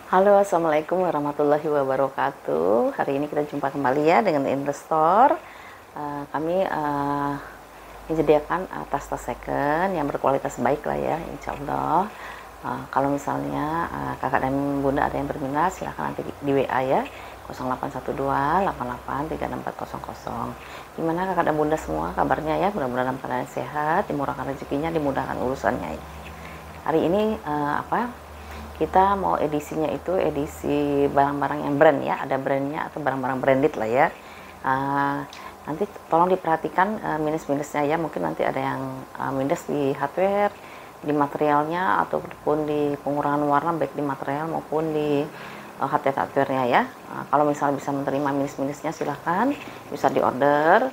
Halo, assalamualaikum warahmatullahi wabarakatuh. Hari ini kita jumpa kembali ya dengan investor. Kami menyediakan tas-tas second yang berkualitas baik lah ya, insya Allah. Kalau misalnya kakak dan bunda ada yang berminat, silahkan nanti di WA ya, 0812 88 36 400. Gimana kakak dan bunda semua kabarnya ya? Mudah-mudahan dalam keadaan sehat, dimurahkan rezekinya, dimudahkan urusannya. Hari ini kita mau edisinya itu edisi barang-barang yang brand ya, ada brandnya atau barang-barang branded lah ya. Nanti tolong diperhatikan minus-minusnya ya, mungkin nanti ada yang minus di hardware, di materialnya, ataupun di pengurangan warna baik di material maupun di hardware-nya ya. Kalau misalnya bisa menerima minus-minusnya silahkan bisa diorder,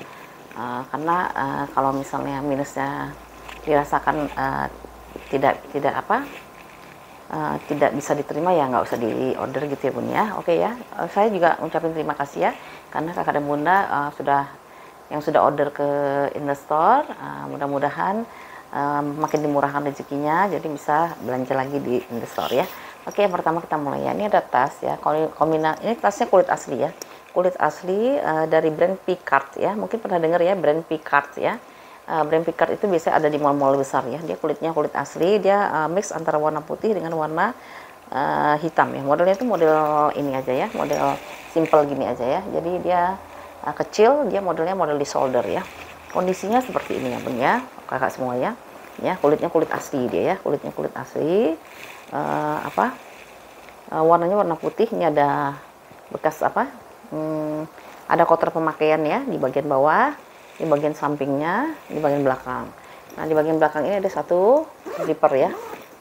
karena kalau misalnya minusnya dirasakan tidak bisa diterima ya nggak usah di order gitu ya bun ya. Oke ya, saya juga ucapin terima kasih ya karena kakak dan bunda sudah order ke investor. Mudah-mudahan makin dimurahkan rezekinya jadi bisa belanja lagi di investor ya. Oke, yang pertama kita mulai ya. Ini ada tas ya, ini tasnya kulit asli ya, kulit asli dari brand Picard ya. Mungkin pernah dengar ya brand Picard ya. Brand Picard itu biasanya ada di mall-mall besar ya. Dia kulitnya kulit asli, dia mix antara warna putih dengan warna hitam ya. Modelnya itu model ini aja ya, model simple gini aja ya. Jadi dia kecil, dia modelnya model di shoulder ya. Kondisinya seperti ini ya bun ya, kakak semua ya. Ya, kulitnya kulit asli dia ya, kulitnya kulit asli. Warnanya warna putih. Ini ada bekas ada kotor pemakaian ya di bagian bawah, di bagian sampingnya, di bagian belakang. Nah, di bagian belakang ini ada satu zipper ya.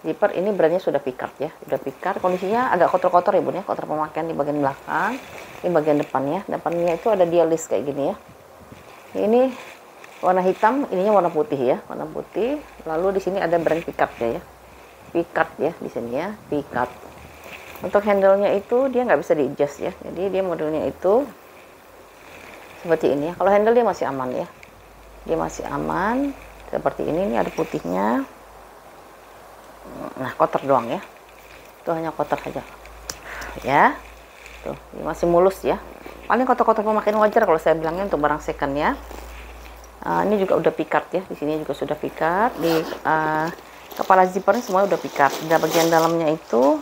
Zipper ini brandnya sudah Picard ya, sudah Picard. Kondisinya agak kotor-kotor ya bun ya, kotor pemakaian di bagian belakang. Di bagian depannya, depannya itu ada dialis kayak gini ya. Ini warna hitam, ininya warna putih ya, warna putih. Lalu di sini ada brand Picard ya, Picard ya di sini ya, Picard. Untuk handle-nya itu dia nggak bisa di adjust ya, jadi dia modelnya itu seperti ini ya. Kalau handle dia masih aman ya, dia masih aman seperti ini. Ini ada putihnya. Nah, kotor doang ya, itu hanya kotor saja ya. Tuh, dia masih mulus ya, paling kotor-kotor pemakaian wajar kalau saya bilangnya untuk barang second ya. Ini juga udah Picard ya, di sini juga sudah Picard. Di kepala zippernya semua udah Picard. Di bagian dalamnya itu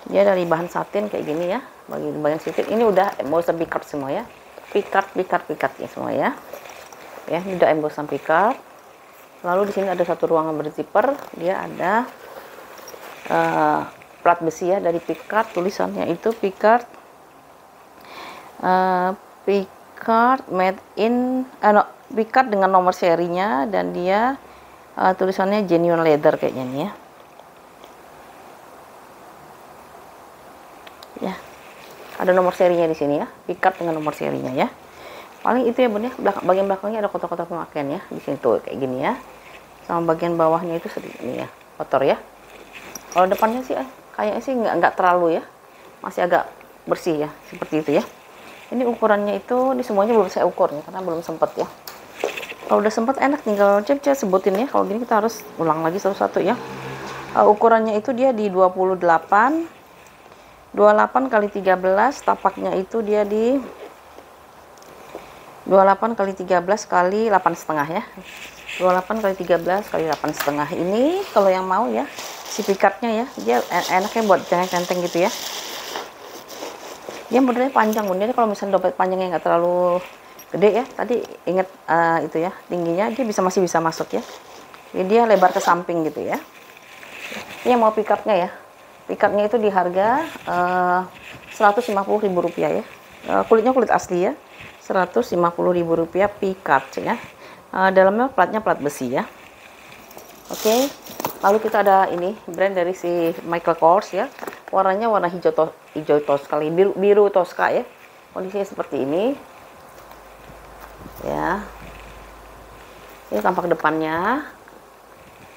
dia dari bahan satin kayak gini ya, bagian satin ini udah embosan Picard semua ya. Picard ya semua ya. Ya, ini udah embosan Picard. Lalu di sini ada satu ruangan berzipper, dia ada plat besi ya dari Picard, tulisannya itu Picard made in Picard dengan nomor serinya, dan dia tulisannya genuine leather kayaknya nih ya. Ya, ada nomor serinya di sini ya, Picard dengan nomor serinya ya. Paling itu ya bun ya, bagian belakangnya ada kotor-kotor pemakaian ya, di sini tuh kayak gini ya. Sama bagian bawahnya itu sedikit ini ya, kotor ya. Kalau depannya sih kayaknya sih nggak terlalu ya, masih agak bersih ya, seperti itu ya. Ini ukurannya itu, ini semuanya belum saya ukur ya, karena belum sempat ya. Kalau udah sempat enak tinggal cek sebutin ya. Kalau gini kita harus ulang lagi satu-satu ya. Ukurannya itu dia di 28 kali 13, tapaknya itu dia di 28 kali 13 kali 8,5 ya. 28 kali 13 kali 8,5. Ini kalau yang mau ya, si Picardnya ya, dia enaknya buat centeng gitu ya. Dia modelnya panjang bun, jadi kalau misalnya dompet panjangnya nggak terlalu gede ya, tadi inget itu ya, tingginya dia masih bisa masuk ya. Jadi dia lebar ke samping gitu ya. Ini yang mau Picardnya ya, Picardnya itu di harga Rp150.000 ya. Kulitnya kulit asli ya, Rp150.000 Picard ya. Dalamnya platnya plat besi ya. Oke, lalu kita ada ini brand dari si Michael Kors ya. Warnanya warna hijau toska, biru toska ya. Kondisinya seperti ini ya. Ini tampak depannya.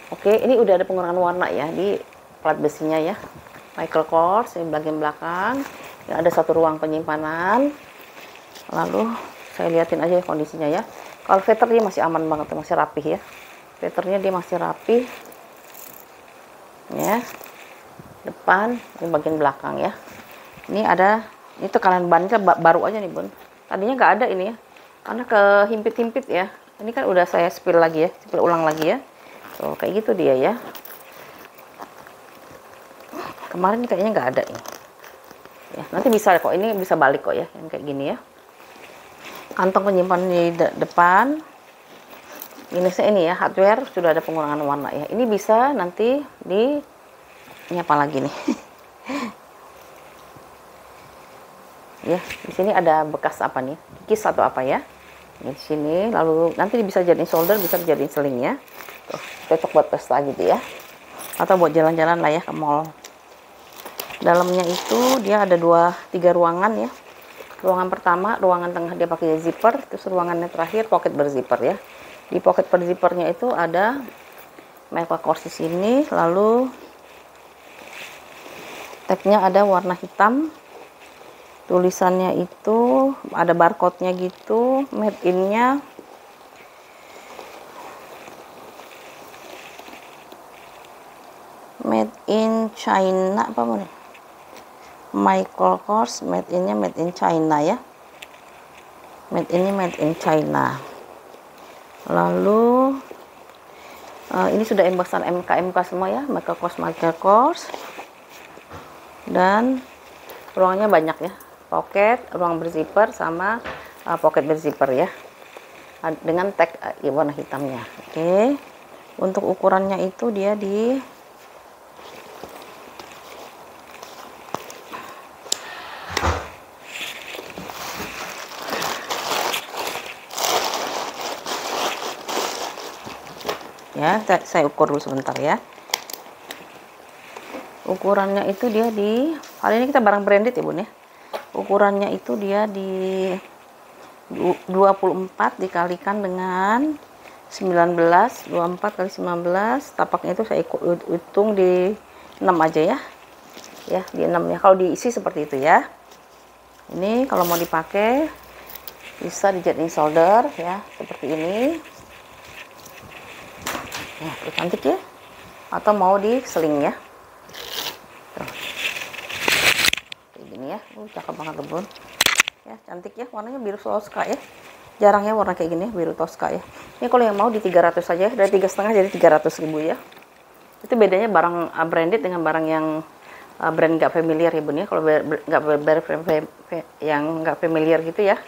Oke, ini udah ada pengurangan warna ya di plat besinya ya, Michael Kors. Ini bagian belakang ya, ada satu ruang penyimpanan. Lalu saya liatin aja kondisinya ya. Kalau veter dia masih aman banget, masih rapih ya. Veternya dia masih rapih ya. depan, ini bagian belakang ya. Ini ada, ini tekanan bannya baru aja nih bun. Tadinya nggak ada ini ya, karena kehimpit-himpit ya. Ini kan udah saya spill lagi ya, spill ulang lagi ya. Tuh kayak gitu dia ya. Kemarin kayaknya nggak ada ini. Ya, nanti bisa kok, ini bisa balik kok ya, yang kayak gini ya. Kantong penyimpan di depan. Minusnya ini ya, hardware sudah ada pengurangan warna ya. Ini bisa nanti ini apa lagi nih? Ya, di sini ada bekas apa nih? Kis atau apa ya? Di sini, lalu nanti bisa jadiin solder, bisa dijadiin seling ya. Tuh, cocok buat pesta gitu ya. Atau buat jalan-jalan lah ya ke mall. Dalamnya itu dia ada 3 ruangan ya. Ruangan pertama, ruangan tengah dia pakai zipper, terus ruangannya terakhir pocket berzipper ya. Di pocket berzippernya itu ada metal kors di sini, lalu tagnya ada warna hitam. Tulisannya itu ada barcode-nya gitu, made in-nya made in China apa nih? Michael Kors, made in-nya made in China ya. Made in-nya made in China. Lalu ini sudah embosan MK semua ya, Michael Kors. Dan ruangnya banyak ya. Pocket, ruang berzipper sama pocket berzipper ya. Dengan tag warna hitamnya. Oke. Untuk ukurannya itu dia di ya, saya ukur dulu sebentar ya. Ukurannya itu dia di, hari ini kita barang branded ya bun ya. Ukurannya itu dia di 24 dikalikan dengan 19, 24 kali 19, tapaknya itu saya hitung di 6 aja ya. Ya, di 6 ya. Kalau diisi seperti itu ya. Ini kalau mau dipakai bisa dijadiin solder ya, seperti ini. Nah, cantik ya. Atau mau diseling ya. Tuh. Kayak gini ya. Cakep banget bun. Ya, cantik ya. Warnanya biru Tosca ya. Jarang ya warna kayak gini, biru Tosca ya. Ini kalau yang mau di 300 saja, dari 3,5 jadi 300.000 ya. Itu bedanya barang branded dengan barang yang brand nggak familiar ya bun ya. Kalau yang nggak familiar gitu ya,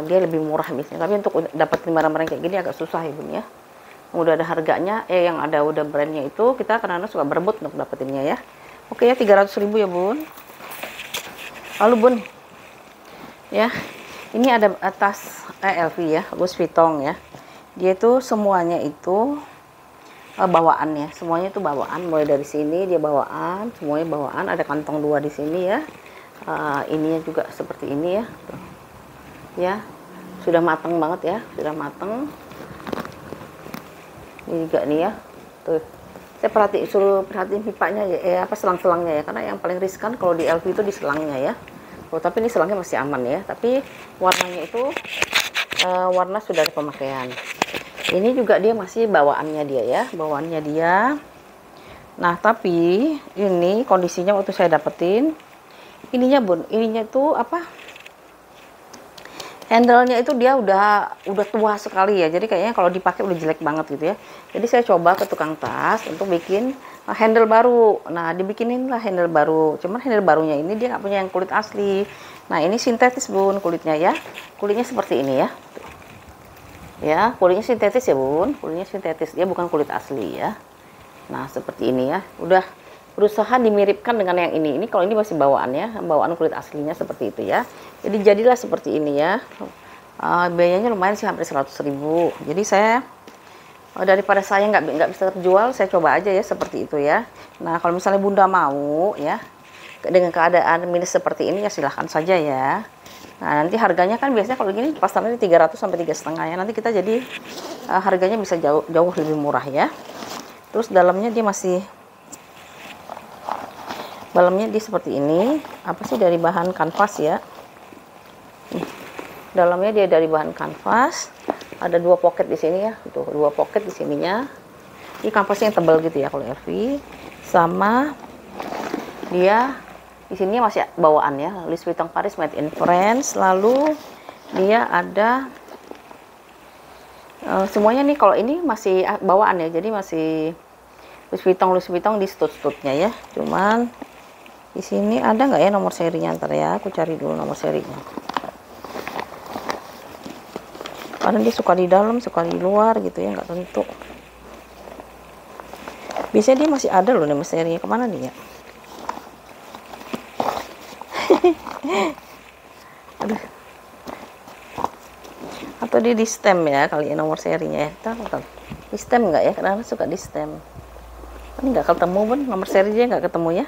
dia lebih murah biasanya. Tapi untuk dapat barang-barang kayak gini agak susah ya bun ya. Udah ada harganya, yang ada udah brandnya itu kita kadang-kadang suka berebut untuk dapetinnya ya. Oke ya, 300.000 ya bun. Lalu bun, ya ini ada tas LV ya, Louis Vuitton ya. Dia itu semuanya itu bawaan ya, semuanya itu bawaan. Mulai dari sini dia bawaan, semuanya bawaan. Ada kantong 2 di sini ya. Ininya juga seperti ini ya. Tuh. Ya, sudah mateng banget ya, sudah mateng. Ini juga nih ya. Tuh. Saya suruh perhatiin pipanya ya, selang-selangnya ya, karena yang paling riskan kalau di LV itu di selangnya ya. Oh, tapi ini selangnya masih aman ya, tapi warnanya itu warna sudah ada pemakaian. Ini juga dia masih bawaannya dia ya, bawaannya dia. Nah, tapi ini kondisinya waktu saya dapetin ininya bun, ininya itu apa? Handle-nya itu dia udah tua sekali ya, jadi kayaknya kalau dipakai udah jelek banget gitu ya. Jadi saya coba ke tukang tas untuk bikin handle baru. Nah, dibikinin lah handle baru. Cuman handle barunya ini dia nggak punya yang kulit asli. Nah, ini sintetis bun kulitnya ya. Kulitnya seperti ini ya. Ya, kulitnya sintetis ya bun. Kulitnya sintetis, dia bukan kulit asli ya. Nah, seperti ini ya. Udah berusaha dimiripkan dengan yang ini. Ini kalau ini masih bawaan ya, bawaan kulit aslinya seperti itu ya. Jadi jadilah seperti ini ya. Biayanya lumayan sih, hampir 100.000. Jadi saya daripada saya nggak bisa terjual, saya coba aja ya seperti itu ya. Nah, kalau misalnya bunda mau ya dengan keadaan minus seperti ini ya silahkan saja ya. Nah, nanti harganya kan biasanya kalau gini pasarnya 300 sampai 3,5 ya. Nanti kita jadi harganya bisa jauh lebih murah ya. Terus dalamnya dia seperti ini. Apa sih, dari bahan kanvas ya. Dalamnya dia dari bahan kanvas. Ada 2 pocket di sini ya. Tuh, 2 pocket di sininya. Ini kanvasnya yang tebal gitu ya kalau LV. Sama Dia di sini masih bawaan ya, Louis Vuitton Paris Made in France. Lalu dia ada semuanya nih, kalau ini masih bawaan ya, jadi masih Louis Vuitton di stud-studnya ya. Cuman di sini ada nggak ya nomor serinya, ntar ya aku cari dulu nomor serinya. Karena dia suka di dalam, suka di luar gitu ya, nggak tentu. Biasanya dia masih ada loh nomor serinya, kemana dia? Aduh. Atau dia di stem ya kali ya nomor serinya ya. Tahu di stem nggak ya? Kenapa suka di stem? Ini nggak ketemu pun nomor serinya, nggak ketemu ya.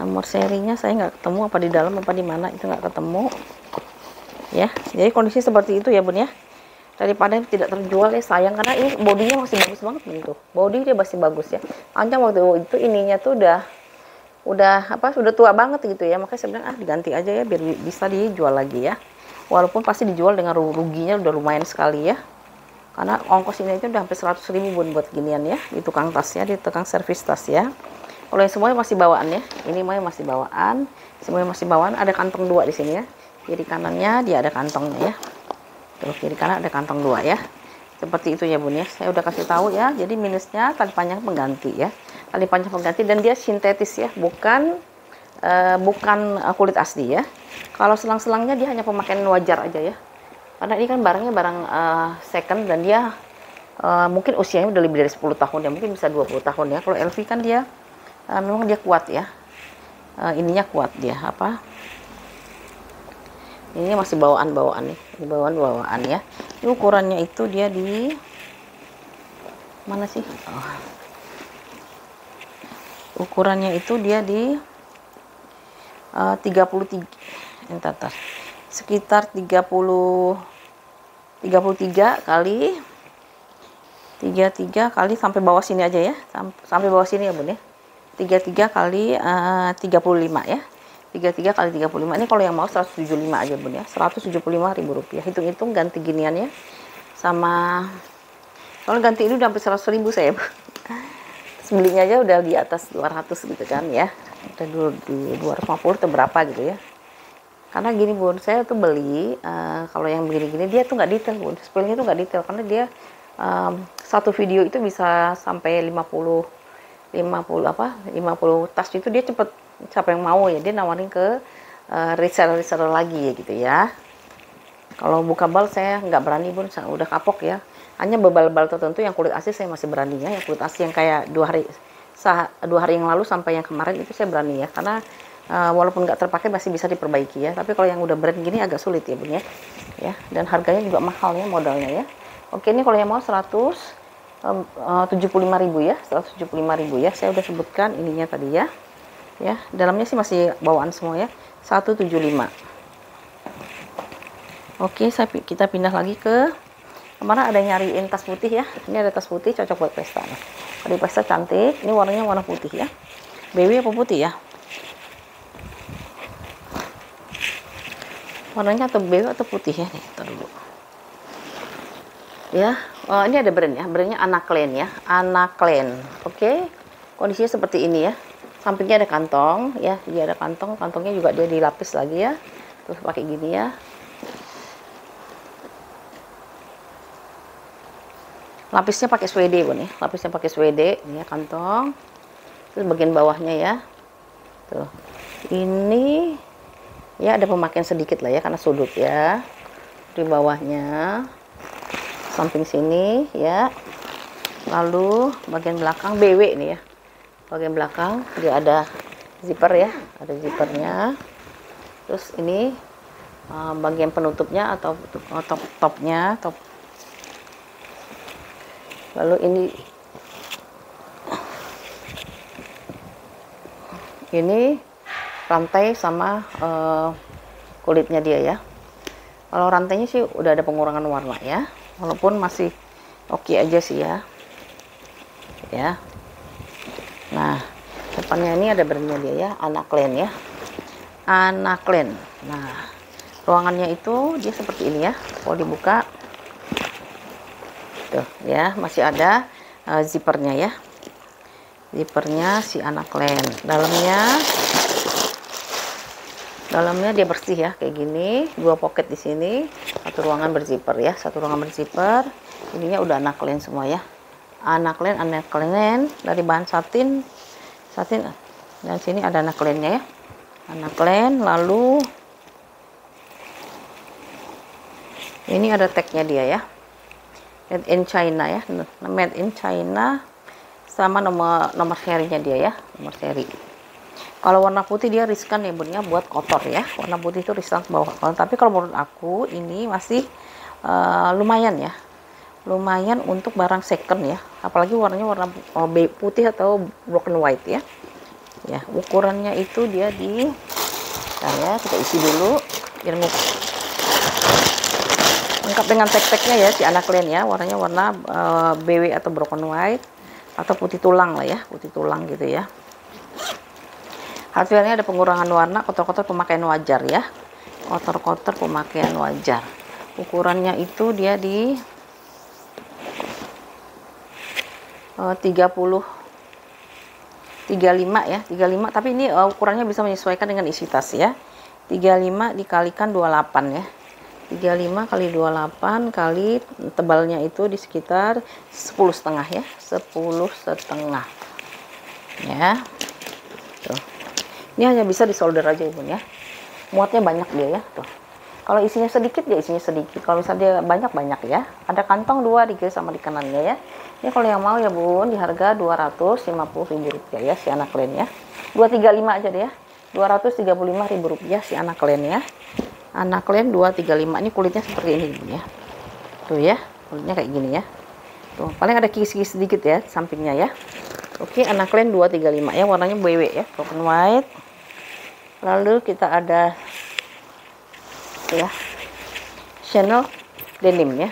Nomor serinya saya nggak ketemu, apa di dalam apa di mana itu nggak ketemu. Ya, jadi kondisi seperti itu ya Bun ya. Daripada tidak terjual ya sayang, karena ini bodinya masih bagus banget gitu. Body dia masih bagus ya. Hanya waktu itu ininya tuh sudah tua banget gitu ya. Makanya saya bilang diganti aja ya biar bisa dijual lagi ya. Walaupun pasti dijual dengan ruginya udah lumayan sekali ya. Karena ongkos ini aja udah hampir 100.000 Bun buat ginian ya, di tukang tas ya, di tukang servis tas ya. Kalau yang semuanya masih bawaan ya. Ini masih bawaan, semuanya masih bawaan. Ada kantong 2 di sini ya. Kiri kanannya dia ada kantongnya ya. Terus kiri kanan ada kantong 2 ya. Seperti itu ya Bun ya. Saya udah kasih tahu ya. Jadi minusnya tali panjang pengganti ya. Tali panjang pengganti, dan dia sintetis ya, bukan kulit asli ya. Kalau selang-selangnya dia hanya pemakaian wajar aja ya. Karena ini kan barangnya barang second, dan dia mungkin usianya udah lebih dari 10 tahun ya, mungkin bisa 20 tahun ya. Kalau LV kan dia memang dia kuat ya. Ininya kuat dia ini masih bawaan nih, di bawaan ya. Ini ukurannya itu dia di mana sih? Ukurannya itu dia di 33 sekitar 33 kali 33 kali sampai bawah sini aja ya, sampai bawah sini ya Bun ya. 33 kali 35 ya. 33 kali 35 ini kalau yang mau 175 aja Bun ya, 175.000 rupiah. Hitung-hitung ganti giniannya sama, kalau ganti ini udah hampir 100.000 saya belinya aja udah di atas 200 gitu kan ya, udah dulu di 250 atau berapa gitu ya. Karena gini Bun, saya tuh beli kalau yang begini-gini dia tuh nggak detail Bun, spoilnya tuh nggak detail, karena dia satu video itu bisa sampai 50 tas itu dia cepet, siapa yang mau ya dia nawarin ke reseller lagi ya gitu ya. Kalau buka bal saya nggak berani Bun, saya udah kapok ya. Hanya bebal-bal tertentu yang kulit asli saya masih berani ya. Yang kulit asli yang kayak 2 hari yang lalu sampai yang kemarin itu saya berani ya, karena walaupun nggak terpakai masih bisa diperbaiki ya. Tapi kalau yang udah brand gini agak sulit ya Bun ya. Dan harganya juga mahal ya modalnya ya. Oke, ini kalau yang mau 175.000 ya, 175.000 ya. Saya udah sebutkan ininya tadi ya. Dalamnya sih masih bawaan semua ya, 175. Oke, kita pindah lagi ke kemana, ada yang nyariin tas putih ya. Ini ada tas putih cocok buat pesta nih. Kalau di pesta cantik, ini warnanya warna putih ya. BW apa putih ya? Warnanya atau BW atau putih ya nih, tar dulu. Ya, ini ada brand ya, brandnya Anaclean ya, Anaclean. Oke, kondisinya seperti ini ya. Sampingnya ada kantong ya, dia ada kantongnya juga dia dilapis lagi ya. Terus pakai gini ya. Lapisnya pakai suede Bun ya, lapisnya pakai suede ini ya kantong. Terus bagian bawahnya ya. Tuh. Ini ya ada pemakaian sedikit lah ya karena sudut ya. Di bawahnya samping sini ya. Lalu bagian belakang BW nih ya. Bagian belakang dia ada zipper ya, ada zippernya. Terus ini bagian penutupnya atau topnya. Lalu ini rantai sama kulitnya dia ya. Kalau rantainya sih udah ada pengurangan warna ya, walaupun masih oke aja sih ya. Nah, depannya ini ada brandnya dia ya, Anaclean ya, Anaclean. Nah, ruangannya itu dia seperti ini ya. Kalau dibuka, tuh ya masih ada zippernya ya. zippernya si Anaklen. Dalamnya dia bersih ya, kayak gini. 2 pocket di sini, satu ruangan berzipper ya, satu ruangan berzipper. Ininya udah Anaklen semua ya. Anaklen dari bahan satin, dan sini ada Anaklennya ya. Anaklen, lalu ini ada tagnya dia ya, made in China ya, made in China, sama nomor serinya dia ya, nomor seri. Kalau warna putih dia riskan ya bun ya, buat kotor ya, warna putih itu riskan bawa kotor. Tapi kalau menurut aku ini masih lumayan ya, lumayan untuk barang second ya, apalagi warnanya warna putih atau broken white ya. Ya, ukurannya itu dia di, nah ya, kita isi dulu biar lengkap dengan tag-tagnya ya si Anaklen ya. Warnanya warna BW atau broken white atau putih tulang lah ya, putih tulang gitu ya. Hardware-nya ada pengurangan warna, kotor-kotor pemakaian wajar ya, kotor-kotor pemakaian wajar. Ukurannya itu dia di 35 ya, 35, tapi ini ukurannya bisa menyesuaikan dengan isi tas ya. 35 dikalikan 28 ya. 35 kali 28 kali tebalnya itu di sekitar 10,5 ya, 10,5 ya. Tuh. Ini hanya bisa disolder aja Ibu ya. Muatnya banyak dia ya, tuh. Kalau isinya sedikit ya isinya sedikit, kalau misalnya dia banyak ya. Ada kantong 2 di kiri sama di kanannya ya. Ini kalau yang mau ya Bun, di harga Rp250.000 ya si Anaklen ya. 235 aja deh ya. Rp235.000 si Anaklen ya. Anaklen 235, ini kulitnya seperti ini Bun ya. Tuh ya, kulitnya kayak gini ya. Tuh, paling ada kikis-kikis sedikit ya sampingnya ya. Oke, Anaklen 235 ya, warnanya BW ya, broken white. Lalu kita ada ya Chanel denim ya,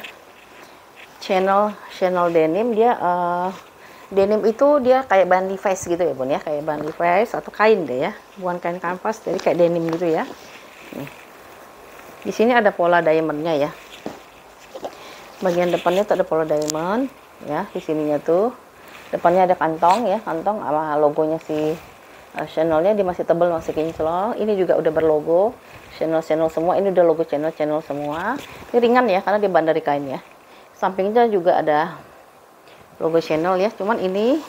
Chanel denim. Dia denim itu dia kayak bahan Levi's gitu ya Bun ya, kayak bahan Levi's atau kain deh ya, bukan kain kanvas, jadi kayak denim gitu ya. Nih, di sini ada pola diamondnya ya, bagian depannya tuh ada pola diamond ya, di sininya tuh depannya ada kantong ya, kantong sama logonya si Chanelnya. Dia masih tebal, masih kinclong. Ini juga udah berlogo Chanel semua, ini udah logo Chanel semua. Ini ringan ya karena dia bahan dari kain ya. Sampingnya juga ada logo Chanel ya, cuman ini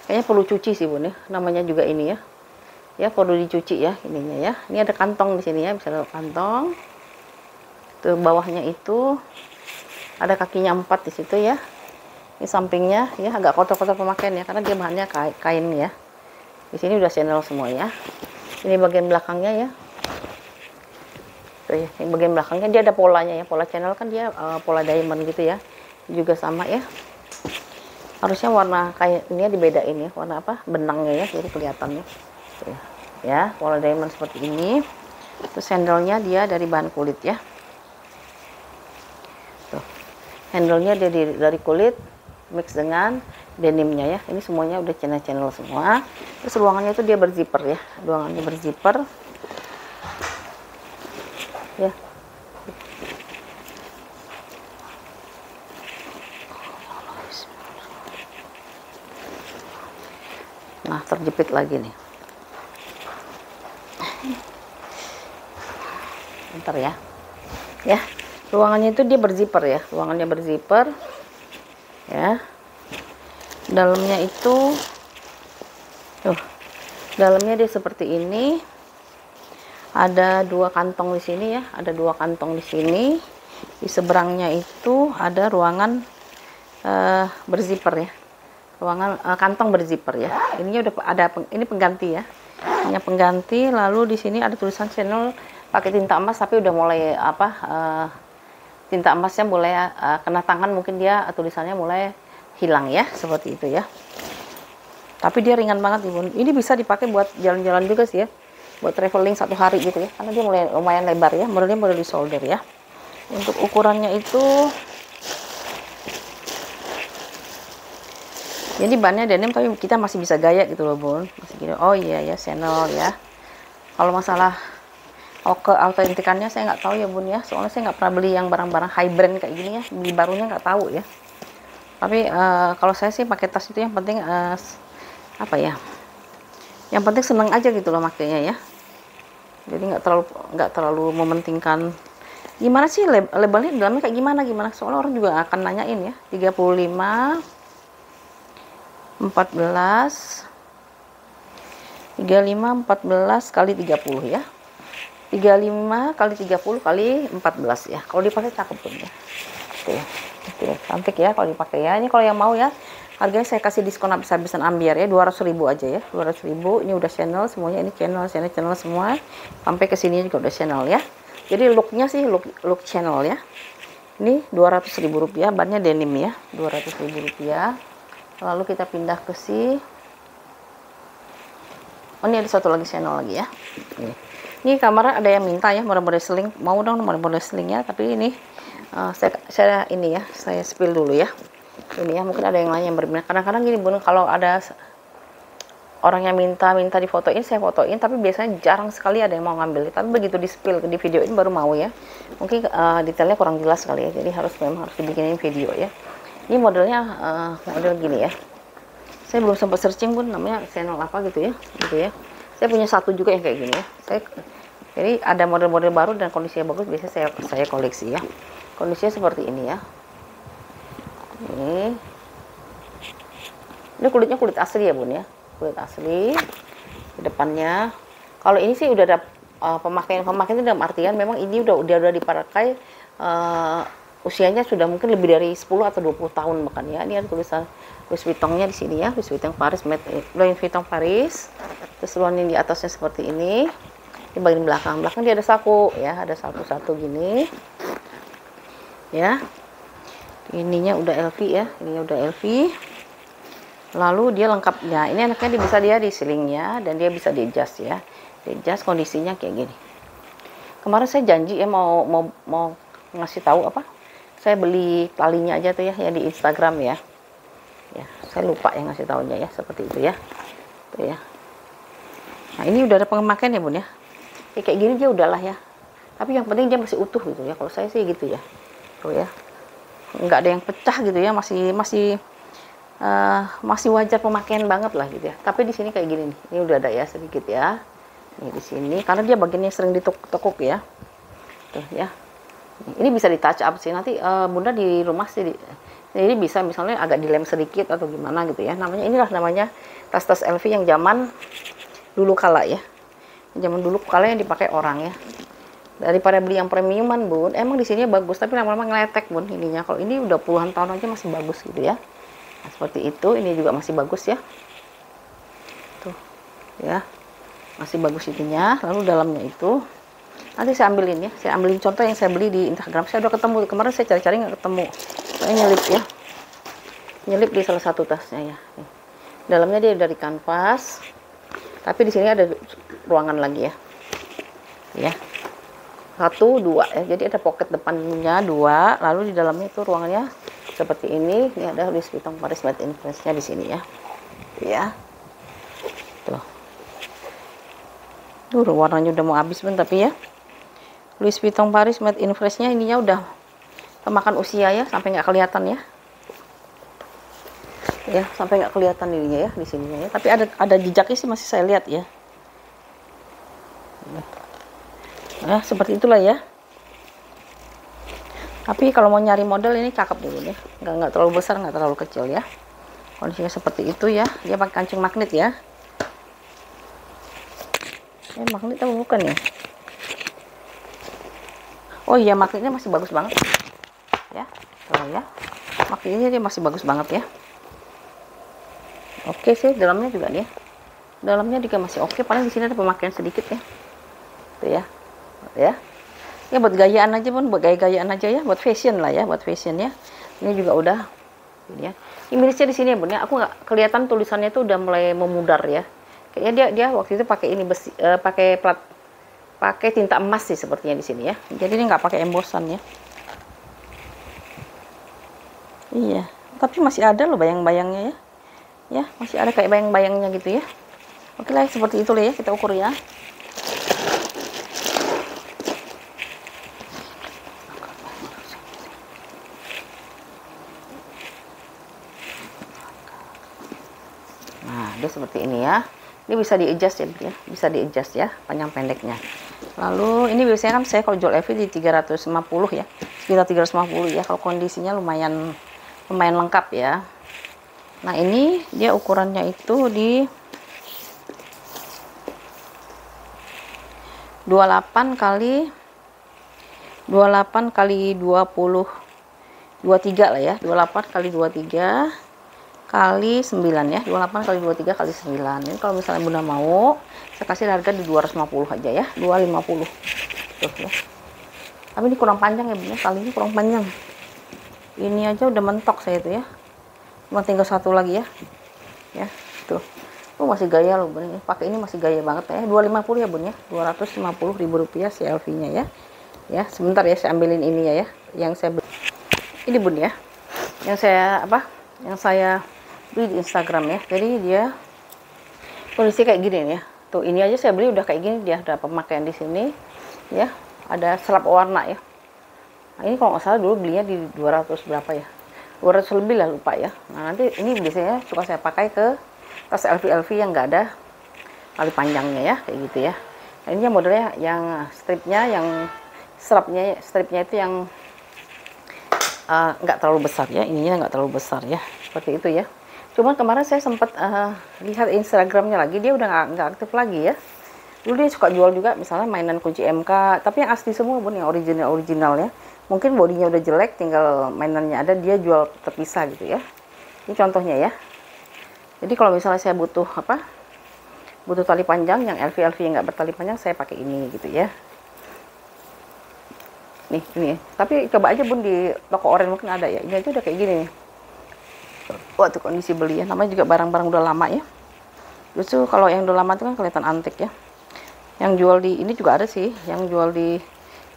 kayaknya perlu cuci sih Bun ya, namanya juga ini ya. Ya perlu dicuci ya ininya ya. Ini ada kantong di sini ya, bisa ada kantong. Tuh bawahnya itu ada kakinya 4 di situ ya. Ini sampingnya ya agak kotor-kotor pemakaian ya, karena dia bahannya kain ya. Di sini udah Chanel semua ya. Ini bagian belakangnya ya. Tuh ya, ini bagian belakangnya dia ada polanya ya. Pola Chanel kan dia pola diamond gitu ya. Juga sama ya. Harusnya warna kayak ini ya dibedain ya, warna apa? Benangnya ya, jadi kelihatannya. Tuh ya. Ya, pola diamond seperti ini. Terus handle-nya dia dari bahan kulit ya. Tuh. Handle-nya dia dari kulit mix dengan denimnya ya. Ini semuanya udah Chanel semua. Terus ruangannya itu dia berzipper ya, ruangannya berzipper ya. Nah, terjepit lagi nih. Bentar ya. Ya, ruangannya itu dia berzipper ya, ruangannya berzipper ya. Dalamnya itu dalamnya dia seperti ini. Ada 2 kantong di sini ya, ada 2 kantong di sini. Di seberangnya itu ada ruangan berzipper ya, ruangan kantong berzipper ya. Ininya udah ada ini pengganti ya, hanya pengganti. Lalu di sini ada tulisan Chanel pakai tinta emas, tapi udah mulai tinta emasnya mulai kena tangan, mungkin dia tulisannya mulai hilang ya, seperti itu ya. Tapi dia ringan banget Ibu. Ini bisa dipakai buat jalan-jalan juga sih ya, buat traveling 1 hari gitu ya, karena dia mulai lumayan lebar ya. Modelnya boleh di solder ya. Untuk ukurannya itu, jadi bahannya denim tapi kita masih bisa gaya gitu loh Bun, masih gitu. Oh iya ya, Chanel ya. Kalau masalah keautentikannya saya nggak tahu ya Bun ya, soalnya saya nggak pernah beli yang barang-barang high brand kayak gini ya, beli barunya nggak tahu ya. Tapi kalau saya sih pakai tas itu yang penting apa ya, yang penting seneng aja gitu loh makanya ya. Jadi nggak terlalu mementingkan gimana sih labelnya dalamnya kayak gimana, soalnya orang juga akan nanyain ya. 35 14 kali 30 ya, 35 kali 30 kali 14 ya. Kalau dipakai cakep pun ya. Oke, cantik ya kalau dipakai ya. Ini kalau yang mau ya, harganya saya kasih diskon habis-habisan ambiar ya, 200.000 aja ya, 200.000. Ini udah channel semuanya, ini channel semua, sampai ke sini juga udah channel ya. Jadi looknya sih look channel ya. Ini 200.000 rupiah, bannya denim ya, 200.000 rupiah. Lalu kita pindah ke oh ini ada satu lagi channel lagi ya. Ini kamera ada yang minta ya model-model sling, mau dong model-model sling ya, tapi ini saya ini ya, saya spill dulu ya. Ini ya, mungkin ada yang lain yang berminat. Kadang-kadang gini Bun, kalau ada orang yang minta difotoin, saya fotoin, tapi biasanya jarang sekali ada yang mau ngambil. Tapi begitu di spill di video ini baru mau ya. Mungkin detailnya kurang jelas kali ya, jadi memang harus dibikinin video ya. Ini modelnya model gini ya. Saya belum sempat searching Bun, namanya channel apa gitu ya. Saya punya satu juga yang kayak gini ya. Jadi ada model-model baru dan kondisinya bagus, biasanya saya koleksi ya. Kondisinya seperti ini ya. Ini kulitnya kulit asli ya Bun ya, kulit asli. Di depannya, kalau ini sih udah ada pemakaian itu dalam artian memang ini udah dipakai, usianya sudah mungkin lebih dari 10 atau 20 tahun bahkan ya. Ini ada tulisan Louis Vuitton-nya di sini ya, Louis Vuitton Paris, Louis Vuitton Paris. Terus ruangan di atasnya seperti ini. Di bagian belakang dia ada saku ya, ada satu gini ya. Ininya udah LV ya, lalu dia lengkapnya ini enaknya bisa dia di silingnya dan dia bisa di adjust ya, kondisinya kayak gini. Kemarin saya janji ya mau ngasih tahu apa, saya beli talinya aja tuh ya di Instagram ya, saya lupa yang ngasih tahunya ya, seperti itu ya, tuh ya. Nah ini udah ada pemakaian ya Bun ya, kayak gini dia udahlah ya, tapi yang penting dia masih utuh gitu ya, kalau saya sih gitu ya, tuh ya, nggak ada yang pecah gitu ya, masih wajar pemakaian banget lah gitu ya. Tapi di sini kayak gini nih, ini udah ada ya sedikit ya, ini di sini karena dia bagiannya sering ditekuk ya, tuh ya. Ini bisa di touch up sih nanti Bunda di rumah sih. Jadi bisa misalnya agak dilem sedikit atau gimana gitu ya. Namanya tas-tas LV yang zaman dulu kala ya, yang dipakai orang ya. Daripada beli yang premiuman Bun, emang di sini bagus tapi lama-lama ngeletek Bun ininya. Kalau ini udah puluhan tahun aja masih bagus gitu ya. Nah, seperti itu, ini juga masih bagus ya. Tuh ya, masih bagus ininya. Lalu dalamnya itu nanti saya ambilin ya, saya ambilin contoh yang saya beli di Instagram. Saya udah ketemu kemarin, saya cari-cari nggak ketemu. Saya nyelip di salah satu tasnya ya. Dalamnya dia dari kanvas, tapi di sini ada ruangan lagi ya. Ya. 1, 2 ya, jadi ada pocket depannya 2, lalu di dalamnya itu ruangannya seperti ini. Ini ada Louis Vuitton Paris Made in France-nya di sini ya. Ya. Tuh. Warnanya udah mau habis Bun, tapi ya. Louis Vuitton Paris Made in France-nya ininya udah pemakan usia ya, sampai nggak kelihatan ya. Ya, sampai nggak kelihatan ininya ya di sininya ya. Tapi ada jejaknya sih masih saya lihat ya. Nah, seperti itulah ya. Tapi kalau mau nyari model ini cakep dulu ya, nggak terlalu besar, nggak terlalu kecil ya. Kondisinya seperti itu ya. Dia pakai kancing magnet ya. Magnet atau bukan ya? Oh iya, magnetnya masih bagus banget ya. Tuh ya, magnetnya dia masih bagus banget ya. Oke sih, dalamnya juga nih. Dalamnya juga masih oke. Paling di sini ada pemakaian sedikit ya. Tuh ya. Ya buat gayaan aja Bun, buat gaya-gayaan aja ya, buat fashion lah ya, buat fashion ya. Ini juga udah ini ya. Image-nya di sini ya Bun ya. Aku nggak kelihatan tulisannya itu udah mulai memudar ya. Kayaknya dia waktu itu pakai ini besi, pakai tinta emas sih sepertinya di sini ya. Jadi ini nggak pakai embosan ya. Iya, tapi masih ada loh bayang-bayangnya ya. Ya, masih ada kayak bayang-bayangnya gitu ya. Oke lah, seperti itu lah ya, kita ukur ya. seperti ini ya. Ini bisa di adjust ya, Bun, ya, bisa di adjust ya panjang pendeknya. Lalu ini biasanya kan saya kalau jual LV di 350 ya, sekitar 350 ya, kalau kondisinya lumayan lengkap ya. Nah ini dia ukurannya itu di 28 kali 20 23 lah ya, 28 kali 23 kali 9 ya, 28 kali 23 kali 9. Ini kalau misalnya Bunda mau, saya kasih harga di 250 aja ya, 250 tuh ya. Tapi ini kurang panjang ya Bunda, kali ini kurang panjang. Ini aja udah mentok saya itu ya, cuma tinggal satu lagi ya, ya tuh. Masih gaya loh Bun, pakai ini masih gaya banget ya. 250 ya Bun ya, 250.000 rupiah si LV nya ya. Ya sebentar ya, saya ambilin ini ya, yang saya beli ini Bun ya, yang saya beli di Instagram ya. Jadi dia kondisi kayak gini ya. Tuh ini aja saya beli udah kayak gini, dia ada pemakaian di sini ya, ada selap warna ya. Nah, ini kalau nggak salah dulu belinya di 200 berapa ya, 200 lebih lah, lupa ya. Nah nanti ini biasanya suka saya pakai ke tas LV yang nggak ada tali panjangnya ya, kayak gitu ya. Nah, ini modelnya yang stripnya, yang stripnya itu yang nggak terlalu besar ya, ininya nggak terlalu besar ya, seperti itu ya. Cuman kemarin saya sempat lihat Instagramnya lagi, dia udah nggak aktif lagi ya. Dulu dia suka jual juga misalnya mainan kunci MK, tapi yang asli semua Bun, yang original ya. Mungkin bodinya udah jelek, tinggal mainannya ada, dia jual terpisah gitu ya. Ini contohnya ya. Jadi kalau misalnya saya butuh butuh tali panjang yang LV yang nggak bertali panjang, saya pakai ini gitu ya. Nih, tapi coba aja Bun di toko oren mungkin ada ya. Ini aja udah kayak gini nih. Waktu kondisi beli ya, namanya juga barang-barang udah lama ya. Justru kalau yang udah lama itu kan kelihatan antik ya. Yang jual di ini juga ada sih, yang jual di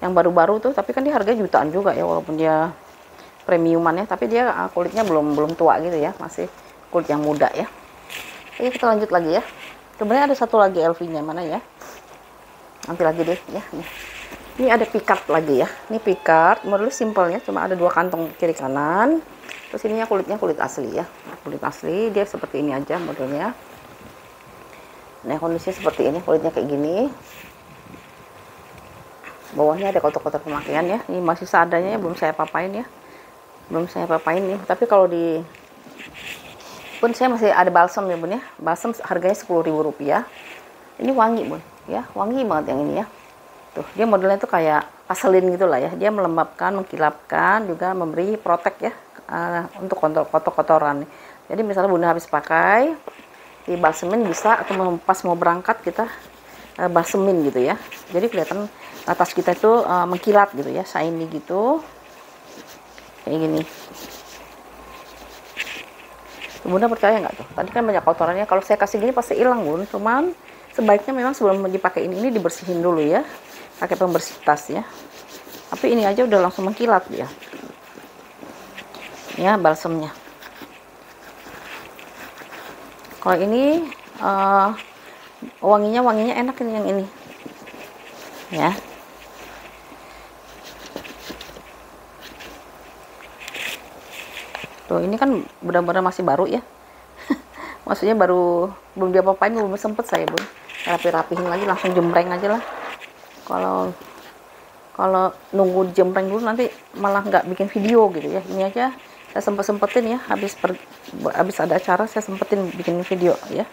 yang baru-baru tuh, tapi kan dia harganya jutaan juga ya, walaupun dia premiuman ya, tapi dia kulitnya belum tua gitu ya, masih kulit yang muda ya. Oke, kita lanjut lagi ya. Sebenarnya ada satu lagi LV-nya, mana ya? Nanti lagi deh ya. Ini ada pikat lagi ya. Ini pikat, model simpelnya, cuma ada 2 kantong kiri kanan. Terus ininya kulitnya kulit asli ya. Kulit asli, dia seperti ini aja modelnya. Nah, kondisinya seperti ini, kulitnya kayak gini. Bawahnya ada kotak-kotak pemakaian ya. Ini masih seadanya ya, belum saya papain ya. Belum saya papain nih. Tapi kalau di Bun, saya masih ada balsam ya Bun ya. Balsam harganya 10.000 rupiah. Ini wangi Bun ya, wangi banget yang ini ya. Tuh, dia modelnya tuh kayak vaselin gitu lah ya. Dia melembabkan, mengkilapkan, juga memberi protek ya, untuk kotor-kotoran. Jadi misalnya Bunda habis pakai, di balsemin bisa, atau pas mau berangkat kita balsemin gitu ya. Jadi kelihatan atas kita itu mengkilat gitu ya, shiny gitu. Kayak gini. Bunda percaya nggak tuh? Tadi kan banyak kotorannya. Kalau saya kasih gini pasti hilang Bun. Cuman sebaiknya memang sebelum dipakai ini dibersihin dulu ya, pakai pembersih tas ya. Tapi ini aja udah langsung mengkilat dia. Ya balsamnya. Kalau ini wanginya enak ini, yang ini. Ya. Tuh, ini kan benar-benar masih baru ya. Maksudnya baru, belum diapa-apain, belum sempet saya Bun rapi-rapihin lagi, langsung jembreng aja lah. Kalau nunggu jembreng dulu nanti malah nggak bikin video gitu ya. Ini aja saya sempetin ya, habis ada acara saya sempetin bikin video ya.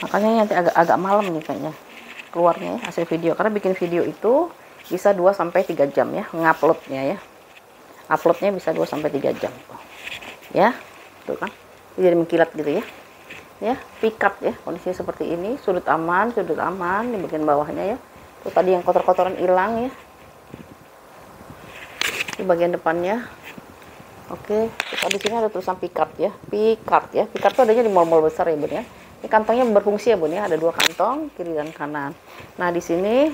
Makanya nanti agak malam nih kayaknya keluarnya ya, hasil video, karena bikin video itu bisa 2-3 jam ya nguploadnya ya. Uploadnya bisa 2-3 jam ya. Tuh kan, jadi mengkilat gitu ya. Ya, pikat ya, kondisinya seperti ini. Sudut aman di bagian bawahnya ya. Tuh tadi yang kotor-kotoran hilang ya. Di bagian depannya. Oke, terus di sini ada tulisan pikat ya. Pikat tuh adanya di mall-mall besar ya Bun ya. Ini kantongnya berfungsi ya Bun ya, ada 2 kantong kiri dan kanan. Nah, di sini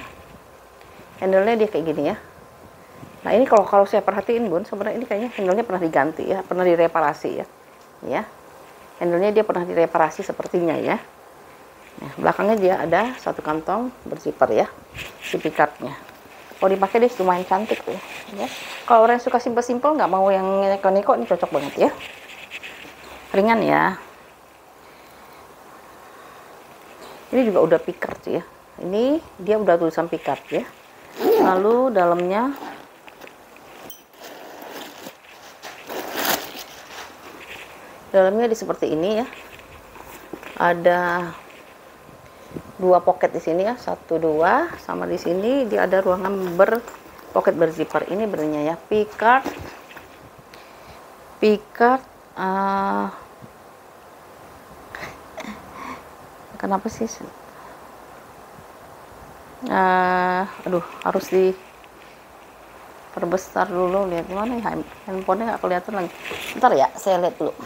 handle-nya dia kayak gini ya. Nah, ini kalau saya perhatiin Bun, sebenarnya ini kayaknya handle-nya pernah diganti ya, pernah direparasi ya. Ya. Handle-nya dia pernah direparasi sepertinya ya. Nah, belakangnya dia ada 1 kantong berzipper ya, si pikatnya. Kalau dipakai dia lumayan cantik tuh ya. Kalau orang yang suka simpel-simpel, nggak mau yang neko-neko, ini cocok banget ya. Ringan ya. Ini juga udah pickard ya. Ini dia udah tulisan pickard ya. Lalu dalamnya di seperti ini ya. Ada 2 pocket di sini ya, 1 2, sama di sini dia ada ruangan pocket berzipper. Ini benarnya ya, pickard kenapa sih aduh, harus diperbesar dulu. Lihat mana ya, handphonenya nggak kelihatan lagi. Bentar ya, saya lihat dulu.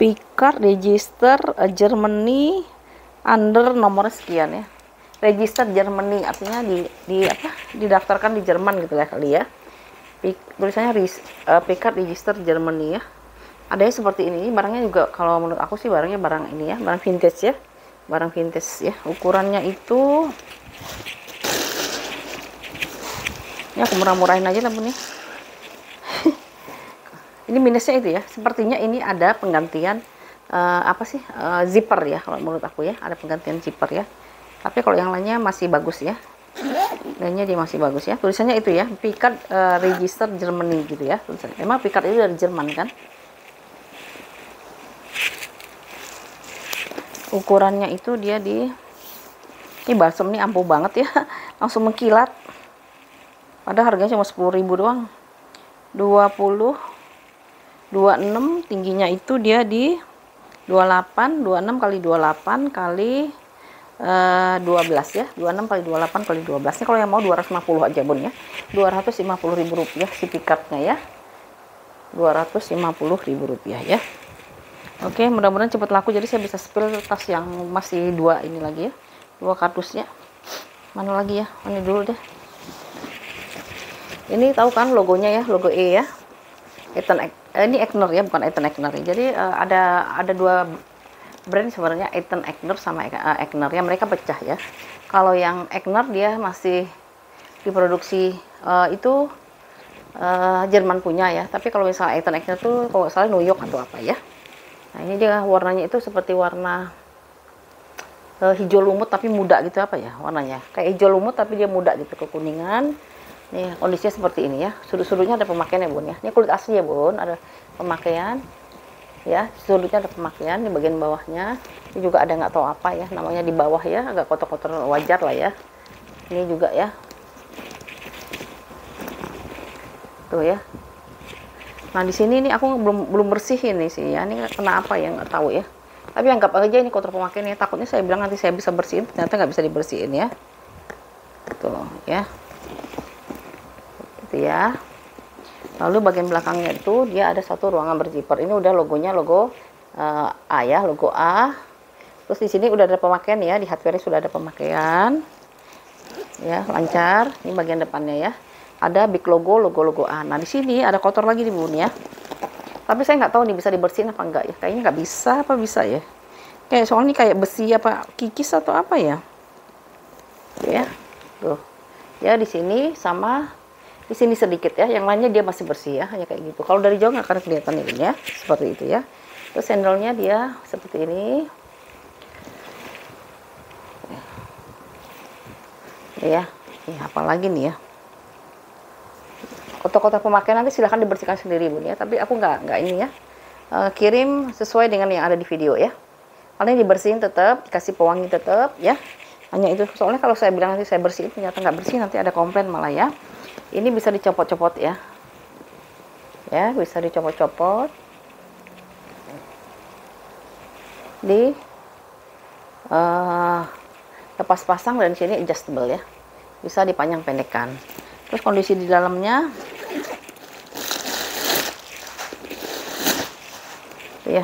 Pickard register Germany under nomor sekian ya. Register Germany artinya didaftarkan di Jerman gitu ya kali ya. Tulisannya Pickard register Germany ya. Adanya seperti ini. Barangnya juga kalau menurut aku sih barangnya barang ini ya, barang vintage ya. Barang vintage ya. Ukurannya itu ya aku murah-murahin aja lah Bun ya. Ini minusnya itu ya, sepertinya ini ada penggantian zipper ya, kalau menurut aku ya, ada penggantian zipper ya. Tapi kalau yang lainnya masih bagus ya, lainnya dia masih bagus ya. Tulisannya itu ya, Pickard Register Germany gitu ya tulisannya. Emang Pickard itu dari Jerman kan. Ukurannya itu dia ini balsam ini ampuh banget ya, langsung mengkilat. Padahal harganya cuma 10.000 doang. 26, tingginya itu dia di 28, 26 kali 28 kali 12 ya, 26 kali 28 kali 12. Ini kalau yang mau 250 aja Bun ya, 250.000 rupiah si pickardnya ya, 250.000 rupiah ya. Oke, mudah-mudahan cepat laku jadi saya bisa spill tas yang masih 2 ini lagi ya, 2 kardusnya. Mana lagi ya, ini dulu deh. Ini tahu kan logonya ya, logo E ya, ini Aigner ya, bukan Eton Aigner ya. Jadi ada 2 brand sebenarnya, Eton Aigner sama Aigner ya, mereka pecah ya. Kalau yang Aigner dia masih diproduksi Jerman punya ya, tapi kalau misalnya Eton Aigner tuh kalau nggak salah New York atau apa ya. Nah ini dia warnanya itu seperti warna hijau lumut tapi muda gitu, apa ya warnanya, kayak hijau lumut tapi dia muda gitu, kekuningan. Nih kondisinya seperti ini ya, sudut-sudutnya ada pemakaian ya Bun ya. Ini kulit asli ya Bun, ada pemakaian ya, sudutnya ada pemakaian di bagian bawahnya. Ini juga ada nggak tahu apa ya namanya di bawah ya, agak kotor-kotor wajar lah ya. Ini juga ya, tuh ya. Nah di sini nih aku belum bersihin nih sih ya, ini kena apa ya nggak tahu ya. Tapi anggap aja ini kotor pemakaiannya. Takutnya saya bilang nanti saya bisa bersihin, ternyata nggak bisa dibersihin ya. Tuh ya. Ya. Lalu bagian belakangnya itu dia ada satu ruangan berzipper. Ini udah logonya logo A ya, logo A. Terus di sini udah ada pemakaian ya, di hardware sudah ada pemakaian. Ya, lancar. Ini bagian depannya ya. Ada big logo A. Nah, di sini ada kotor lagi di Bun ya. Tapi saya nggak tahu nih bisa dibersihin apa enggak ya. Kayaknya nggak bisa, apa bisa ya? Kayak soalnya kayak besi apa kikis atau apa ya? Ya. Tuh. Ya di sini sama di sini sedikit ya, yang lainnya dia masih bersih ya, hanya kayak gitu. Kalau dari jauh nggak akan kelihatan ini ya, seperti itu ya. Terus sendalnya dia seperti ini ya. Ini apa lagi nih ya, kotak-kotak pemakaian nanti silahkan dibersihkan sendiri Bun ya, tapi aku nggak ini ya, kirim sesuai dengan yang ada di video ya. Paling dibersihin tetap, dikasih pewangi tetap ya, hanya itu. Soalnya kalau saya bilang nanti saya bersihin ternyata nggak bersih, nanti ada komplain malah ya. Ini bisa dicopot-copot ya. Ya, bisa dicopot-copot. Lepas pasang, dan sini adjustable ya. Bisa dipanjang pendekkan. Terus kondisi di dalamnya ya.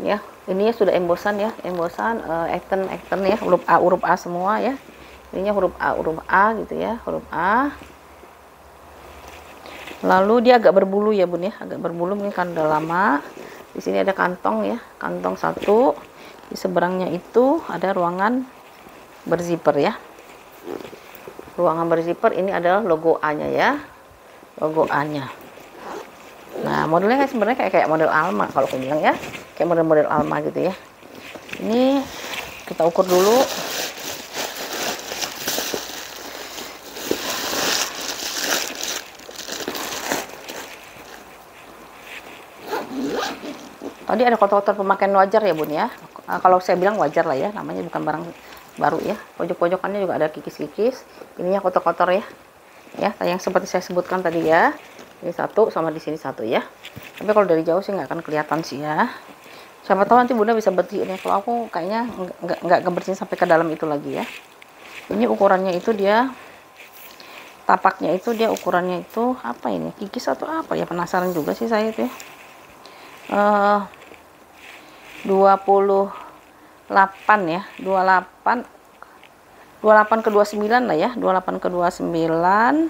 Ya, ini sudah embosan ya, embosan Eton ya, huruf A semua ya. Ininya huruf A gitu ya, huruf A. Lalu dia agak berbulu ya Bun ya, agak berbulu ini kan udah lama. Di sini ada kantong ya, kantong 1. Di seberangnya itu ada ruangan berzipper ya. Ruangan berzipper ini adalah logo A-nya ya, logo A-nya. Nah, modelnya sebenarnya kayak model Alma kalau aku bilang ya, kayak model-model Alma gitu ya. Ini kita ukur dulu. Tadi ada kotor-kotor pemakaian wajar ya Bun ya. Kalau saya bilang wajar lah ya, namanya bukan barang baru ya. Pojok-pojokannya juga ada kikis-kikis. Ininya kotor-kotor ya. Ya, yang seperti saya sebutkan tadi ya. Ini satu sama di sini satu ya. Tapi kalau dari jauh sih nggak akan kelihatan sih ya. Siapa tahu nanti Bunda bisa bersihin ya. Kalau aku kayaknya nggak bersihin sampai ke dalam itu lagi ya. Ini ukurannya itu dia, tapaknya itu dia ukurannya itu apa ini? Kikis atau apa ya? Penasaran juga sih saya itu ya. 28 ya, 28 ke 29 lah ya, 28 ke 29.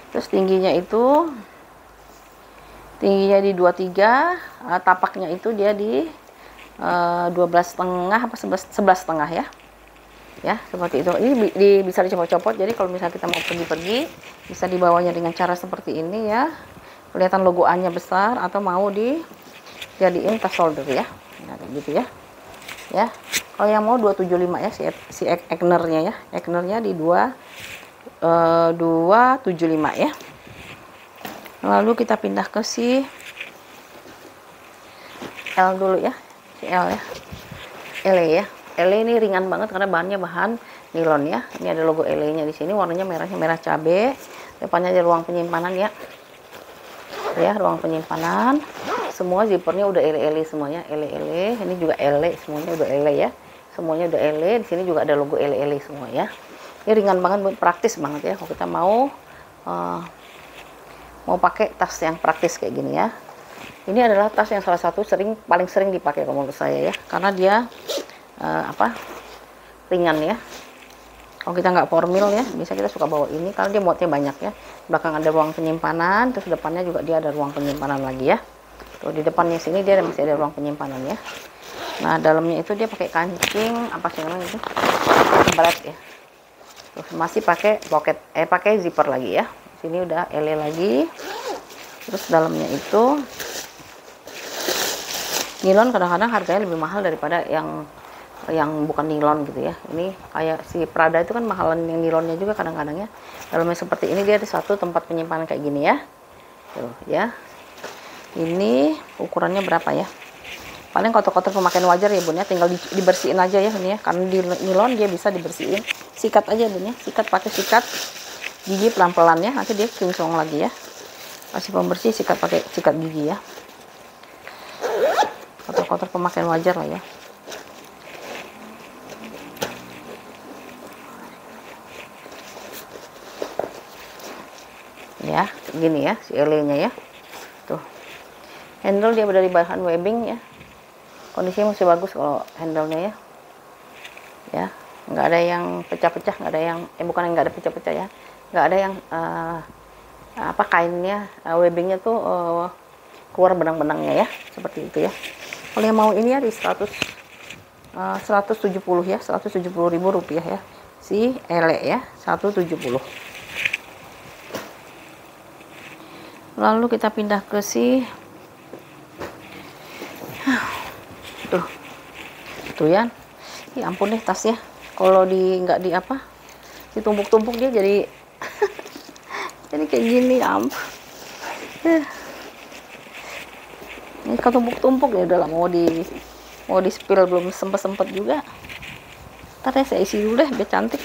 Terus tingginya di 23, tapaknya itu dia di 12,5 apa 11,5 ya. Ya, seperti itu. Ini bisa dicopot-copot. Jadi kalau misalnya kita mau pergi-pergi, bisa dibawanya dengan cara seperti ini ya. Kelihatan logo A-nya besar, atau mau dijadiin tas shoulder ya. Nah, kayak gitu ya. Ya. Kalau yang mau 275 ya si Egnernya ya. Egnernya di 275 ya. Lalu kita pindah ke si L dulu ya. Si L ya. L ya. L ini ringan banget karena bahannya bahan nilon ya. Ini ada logo L-nya di sini, warnanya merah cabe. Depannya ada ruang penyimpanan ya. Ya, ruang penyimpanan. Semua zippernya udah L semuanya, L. Ini juga L, semuanya udah L ya. Semuanya udah L. Di sini juga ada logo L semua ya. Ini ringan banget, praktis banget ya kalau kita mau pakai tas yang praktis kayak gini ya. Ini adalah tas yang salah satu paling sering dipakai kalau menurut saya ya, karena dia ringan ya. Kalau kita nggak formal ya, bisa kita suka bawa ini karena dia muatnya banyak ya. Belakang ada ruang penyimpanan, terus depannya juga dia ada ruang penyimpanan lagi ya. Tuh di depannya sini dia masih ada ruang penyimpanan ya. Nah, dalamnya itu dia pakai kancing apa sih namanya itu? Kebaret ya. Terus masih pakai pocket, pakai zipper lagi ya. Sini udah L lagi. Terus dalamnya itu nilon, kadang-kadang harganya lebih mahal daripada yang bukan nilon gitu ya. Ini kayak si Prada itu kan mahalan yang nilonnya juga kadang-kadang ya. Dalamnya seperti ini, dia ada satu tempat penyimpanan kayak gini ya. Tuh ya. Ini ukurannya berapa ya? Paling kotor-kotor pemakaian wajar ya Bun ya, tinggal dibersihin aja ya ini ya. Karena di nilon dia bisa dibersihin. Sikat aja Bun ya, sikat pakai sikat gigi pelan-pelan ya, nanti dia kinclong lagi ya. Kasih pembersih, sikat pakai sikat gigi ya. Kotor-kotor pemakaian wajar lah ya. Ya, gini ya si L-nya ya. Tuh. Handle dia dari bahan webbing ya. Kondisinya masih bagus kalau handle-nya ya. Ya, nggak ada yang pecah-pecah, nggak ada yang bukan yang nggak ada pecah-pecah ya. Nggak ada yang kainnya, webbingnya tuh keluar benang-benangnya ya, seperti itu ya. Kalau yang mau ini ya di 170 ya, 170.000 rupiah ya. Si L ya, 170. Lalu kita pindah ke si tuh ya. Ya ampun deh tasnya. Kalau nggak ditumpuk-tumpuk dia jadi jadi kayak gini ampun. Ini ketumpuk-tumpuk ya, udah lah mau di spill belum sempet juga. Ntar ya saya isi dulu deh biar cantik.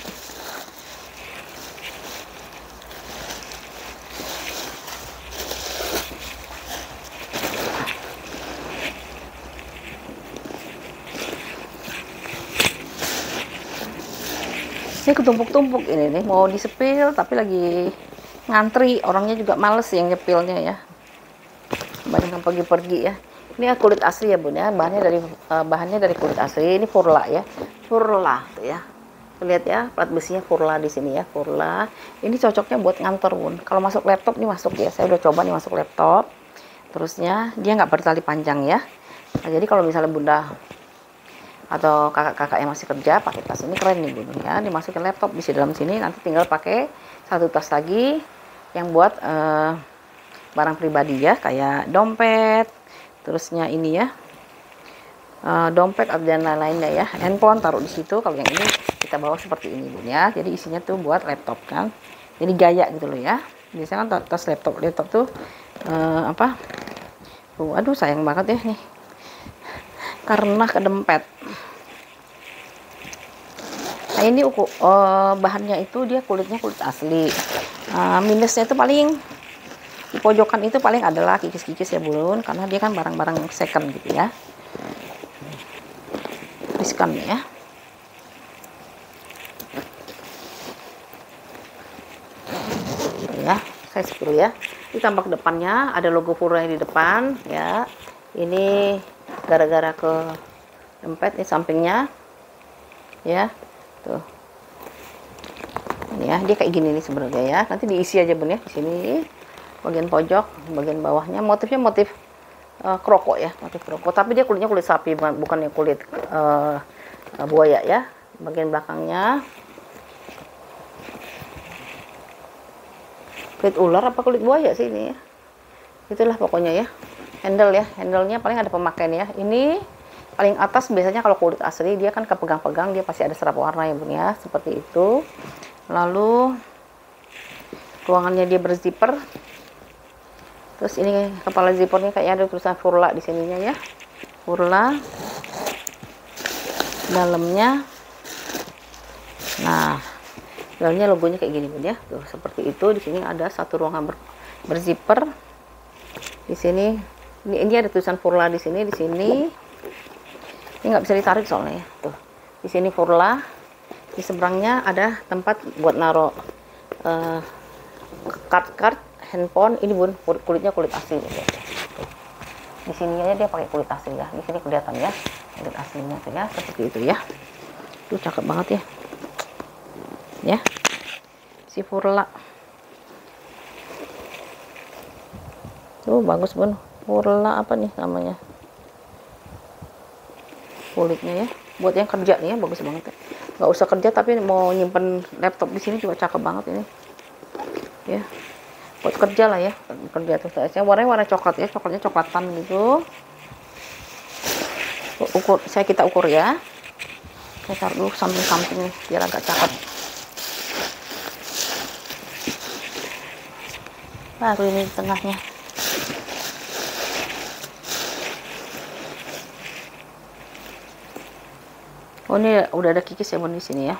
Ini ketumpuk-tumpuk ini nih, mau di-spill tapi lagi ngantri, orangnya juga males yang nyepilnya ya. Banyak yang pergi-pergi ya. Ini kulit asli ya Bun ya, bahannya dari kulit asli. Ini Furla ya. Furla tuh ya. Lihat ya, plat besinya Furla di sini ya, Furla. Ini cocoknya buat ngantor Bun. Kalau masuk laptop nih masuk ya. Saya udah coba nih masuk laptop. Terusnya dia nggak bertali panjang ya. Nah, jadi kalau misalnya Bunda atau kakak-kakak yang masih kerja pakai tas ini keren nih Bun ya, dimasukin laptop bisa dalam sini, nanti tinggal pakai satu tas lagi yang buat barang pribadi ya, kayak dompet, terusnya ini ya, dompet dan lain-lainnya ya, handphone taruh di situ. Kalau yang ini kita bawa seperti ini Bun ya, jadi isinya tuh buat laptop kan, jadi gaya gitu loh ya. Biasanya kan tas laptop tuh apa, aduh sayang banget ya nih karena kedempet. Nah ini bahannya itu dia kulitnya kulit asli. Minusnya itu paling di pojokan itu paling adalah kikis-kikis ya Bun, karena dia kan barang-barang second gitu ya, riskan ya. Ya, saya sepuluh ya. Ini tampak depannya ada logo Pura di depan ya. Ini gara-gara ke dompet nih sampingnya ya. Tuh. Ini ya, dia kayak gini nih sebenarnya ya. Nanti diisi aja Bun ya di sini. Bagian pojok, bagian bawahnya motifnya motif kroko ya, motif kroko. Tapi dia kulitnya kulit sapi, bukan yang kulit buaya ya. Bagian belakangnya kulit ular apa kulit buaya sih ini ya. Itulah pokoknya ya. Handle-nya paling ada pemakaian ya. Ini paling atas biasanya kalau kulit asli dia kan kepegang-pegang, dia pasti ada serap warna ya Bun ya, seperti itu. Lalu ruangannya dia berzipper. Terus ini kepala zippernya kayak ada tulisan Furla di sininya ya. Furla. Dalamnya. Nah, dalamnya logonya kayak gini Bun ya. Tuh, seperti itu. Di sini ada satu ruangan berzipper. Di sini ini ada tulisan Furla di sini, di sini. Ini nggak bisa ditarik soalnya ya. Tuh. Di sini Furla. Di seberangnya ada tempat buat naruh card handphone. Ini Bun, kulitnya kulit asli gitu. Tuh. Di sininya dia pakai kulit asli ya. Di sini kelihatan ya kulit aslinya tuh ya, seperti itu ya. Tuh cakep banget ya. Ya. Si Furla. Tuh bagus Bun. Furla apa nih namanya? Kulitnya ya. Buat yang kerja nih ya, bagus banget ya. Nggak usah kerja tapi mau nyimpen laptop di sini juga cakep banget ini. Ya. Buat kerja lah ya. Kerja tuh saya warnanya warna coklat ya, coklatnya coklatan gitu. Kita ukur ya. Saya taruh dulu samping-samping nih biar agak cakep. Baru ini di tengahnya. Oh ini udah ada kikis ya Bun di sini ya.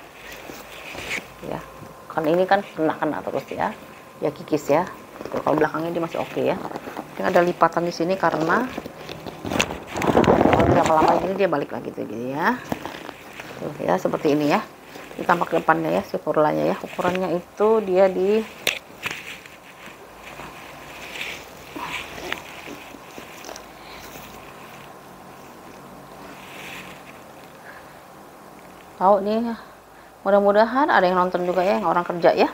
Ya. Kan ini kan kena terus ya. Ya kikis ya. Tuh, kalau belakangnya dia masih oke ya. Ini ada lipatan di sini karena kalau berapa lama ini dia balik lagi tuh gini ya. Tuh ya seperti ini ya. Ini tampak depannya ya si Furlanya ya. Ukurannya itu dia di tahu nih, mudah-mudahan ada yang nonton juga ya, yang orang kerja ya.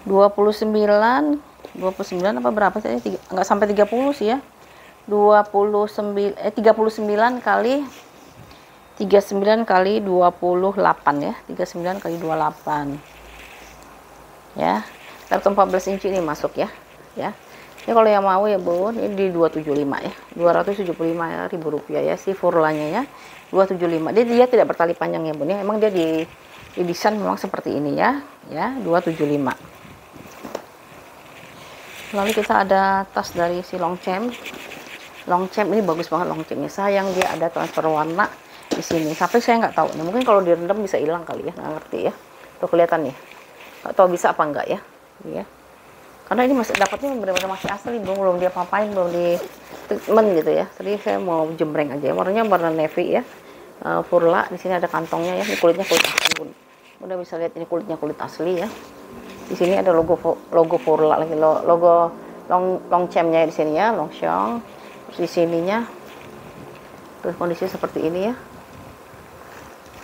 29 apa berapa sih? Nggak sampai 30 sih ya. 39 kali 28 ya. 39 kali 28. Ya. Laptop 14 inci ini masuk ya. Ya. Ini kalau yang mau ya Bun, ini di 275 ya. 275.000 rupiah ya si Furlanya ya. 275. Dia tidak bertali panjang ya Bun ya. Emang dia didesain memang seperti ini ya. Ya, 275. Lalu kita ada tas dari si Longchamp. Longchamp ini bagus banget Longchampnya. Sayang dia ada transfer warna di sini. Tapi saya nggak tahu. Nah, mungkin kalau direndam bisa hilang kali ya, nggak ngerti ya. Tuh kelihatan ya. Nggak tahu bisa apa enggak ya. Ya. Karena ini masih dapatnya benar-benar masih asli, belum dia papain, belum di treatment gitu ya. Jadi saya mau jembreng aja. Warnanya warna navy ya. Furla di sini ada kantongnya ya. Ini kulitnya kulit asli Bun. Udah bisa lihat ini kulitnya kulit asli ya. Di sini ada logo Furla lagi, logo Longchampnya di sini ya, Longchamp. Terus di sininya terus kondisi seperti ini ya.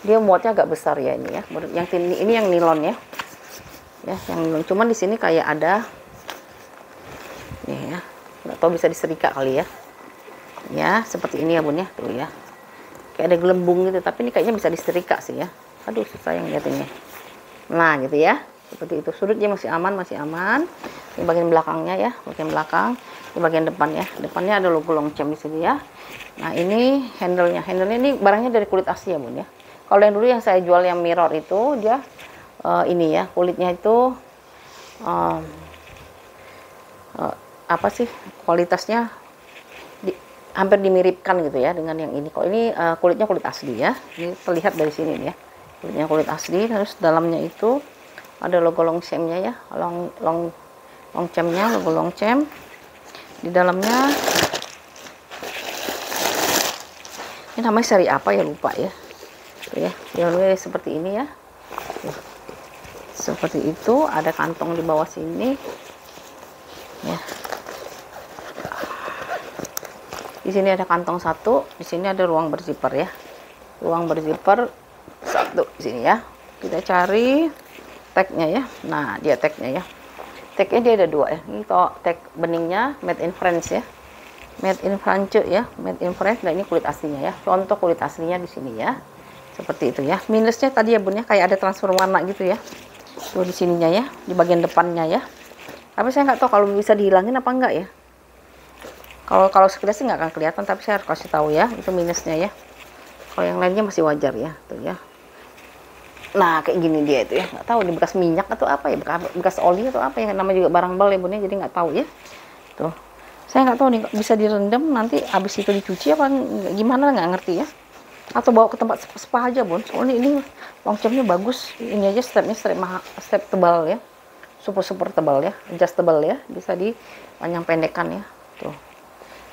Dia muatnya agak besar ya ini ya. Yang ini yang nilon ya. Ya, yang nilon. Cuman di sini kayak ada nih ya. Nggak tahu bisa diserika kali ya. Ya, seperti ini ya Bun ya. Tuh ya. Kayak ada gelembung gitu, tapi ini kayaknya bisa diserika sih ya. Aduh, susah yang lihat ini. Nah, gitu ya. seperti itu. Sudutnya masih aman, masih aman. Ini bagian belakangnya ya, bagian belakang. Di bagian depan ya, depannya ada logo Longchamp di sini ya. Nah ini handle-nya ini barangnya dari kulit asli ya bun ya. Kalau yang dulu yang saya jual yang mirror itu dia ini ya, kulitnya itu apa sih, kualitasnya hampir dimiripkan gitu ya dengan yang ini. Kalau ini kulitnya kulit asli ya, ini terlihat dari sini nih ya, kulitnya kulit asli. Terus dalamnya itu ada logo Longchamp-nya ya, Longchamp-nya, logo Longchamp. Di dalamnya ini namanya seri apa ya, lupa ya. Tuh ya, dalamnya seperti ini ya. Tuh. Seperti itu, ada kantong di bawah sini ya. Di sini ada kantong satu, di sini ada ruang berzipper ya. Ruang berzipper satu di sini ya. Kita cari tagnya ya. Nah, dia tagnya ya. Tagnya dia ada dua ya. Ini tag beningnya made in France ya. Made in France ya, made in France. Nah, ini kulit aslinya ya. Contoh kulit aslinya di sini ya. Seperti itu ya. Minusnya tadi ya bun ya, kayak ada transfer warna gitu ya. Tuh di sininya ya, di bagian depannya ya. Tapi saya nggak tahu kalau bisa dihilangin apa enggak ya. Kalau sekilas sih nggak akan kelihatan, tapi saya harus kasih tahu ya, itu minusnya ya. Kalau yang lainnya masih wajar ya, tuh ya. Nah kayak gini dia itu ya, nggak tahu ini bekas minyak atau apa ya, bekas oli atau apa ya, namanya juga barang bal ya bun ya, jadi nggak tahu ya. Tuh, saya nggak tahu nih bisa direndam nanti habis itu dicuci apa gimana, nggak ngerti ya. Atau bawa ke tempat spa aja bun, soalnya ini Longchampnya bagus. Ini aja step tebal ya, super tebal ya, adjustable ya, bisa dipanjang pendekkan ya. Tuh.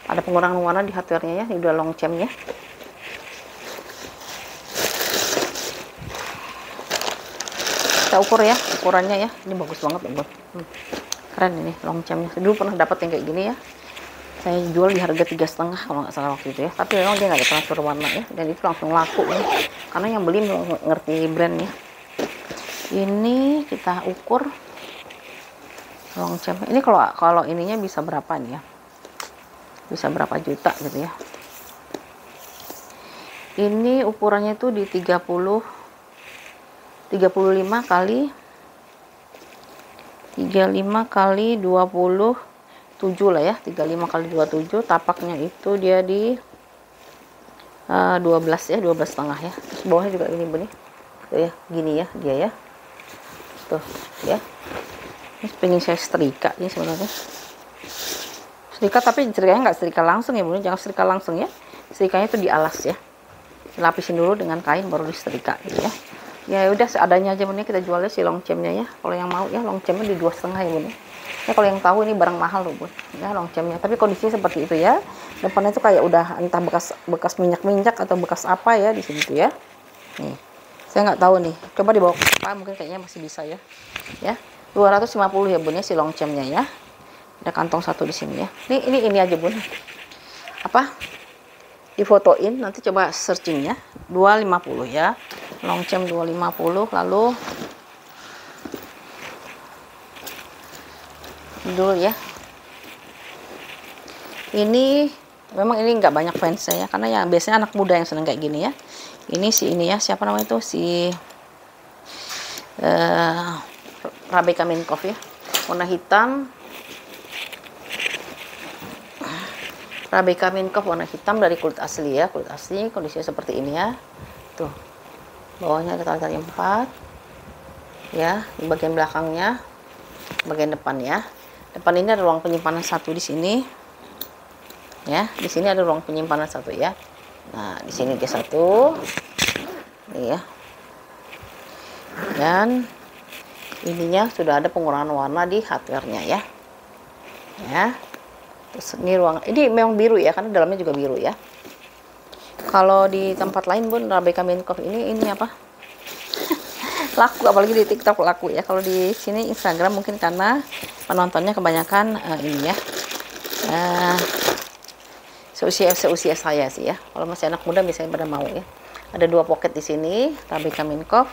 Ada pengurangan warna di hardware-nya ya, ini udah Longchamp ya. Kita ukur ya, ukurannya ya. Ini bagus banget loh, keren ini Longchampnya. Dulu pernah dapat yang kayak gini ya. Saya jual di harga 3,5 kalau nggak salah waktu itu ya. Tapi memang dia nggak ada transfer warna ya, dan itu langsung laku ya. Karena yang beli ngerti brand ya. Ini kita ukur Longchamp. Ini kalau ininya bisa berapa nih ya? Bisa berapa juta gitu ya. Ini ukurannya tuh di 35 kali 27 lah ya, 35 kali 27. Tapaknya itu dia di 12 ya, 12,5 ya. Terus bawahnya juga ini bun tuh ya, gini ya dia ya. Tuh ya. Ini pengen saya setrika ini sebenarnya. Setrika, tapi setrikanya nggak setrika langsung ya bun, jangan setrika langsung ya. Setrikanya itu dialas ya, dilapisin dulu dengan kain baru disetrika gitu ya. Ya udah seadanya aja bun, kita jualnya si Longchampnya ya. Kalau yang mau ya Longchampnya di 2,5 ya bun ya. Kalau yang tahu ini barang mahal loh bun ya Longchampnya, tapi kondisinya seperti itu ya. Depannya itu kayak udah entah bekas minyak atau bekas apa ya di sini tuh ya. Nih saya nggak tahu nih, coba dibawa ke spa mungkin kayaknya masih bisa ya. Ya 250 ya bun ya si Longchampnya ya. Ada kantong satu di sini ya. Ini aja bun, apa difotoin nanti, coba searching ya. 250 ya, Longchamp 250. Lalu dulu ya, ini memang ini nggak banyak fans saya, karena ya biasanya anak muda yang seneng kayak gini ya. Ini ini ya, siapa namanya itu, si Rebecca Minkoff ya, warna hitam. Rebecca Minkoff warna hitam dari kulit asli ya, kulit asli, kondisinya seperti ini ya. Tuh bawahnya ada tali 4 ya, di bagian belakangnya, bagian depan ya. Depan ini ada ruang penyimpanan satu di sini ya, di sini ada ruang penyimpanan satu ya. Nah di sini dia satu nih ya, dan ininya sudah ada pengurangan warna di hardware-nya ya. Terus ini ruang, ini memang biru ya, karena dalamnya juga biru ya. Kalau di tempat lain bun, Rebecca Minkoff ini apa laku, apalagi di TikTok laku ya. Kalau di sini Instagram mungkin karena penontonnya kebanyakan ini ya, seusia saya sih ya. Kalau masih anak muda biasanya pada mau ya. Ada 2 pocket di sini Rebecca Minkoff.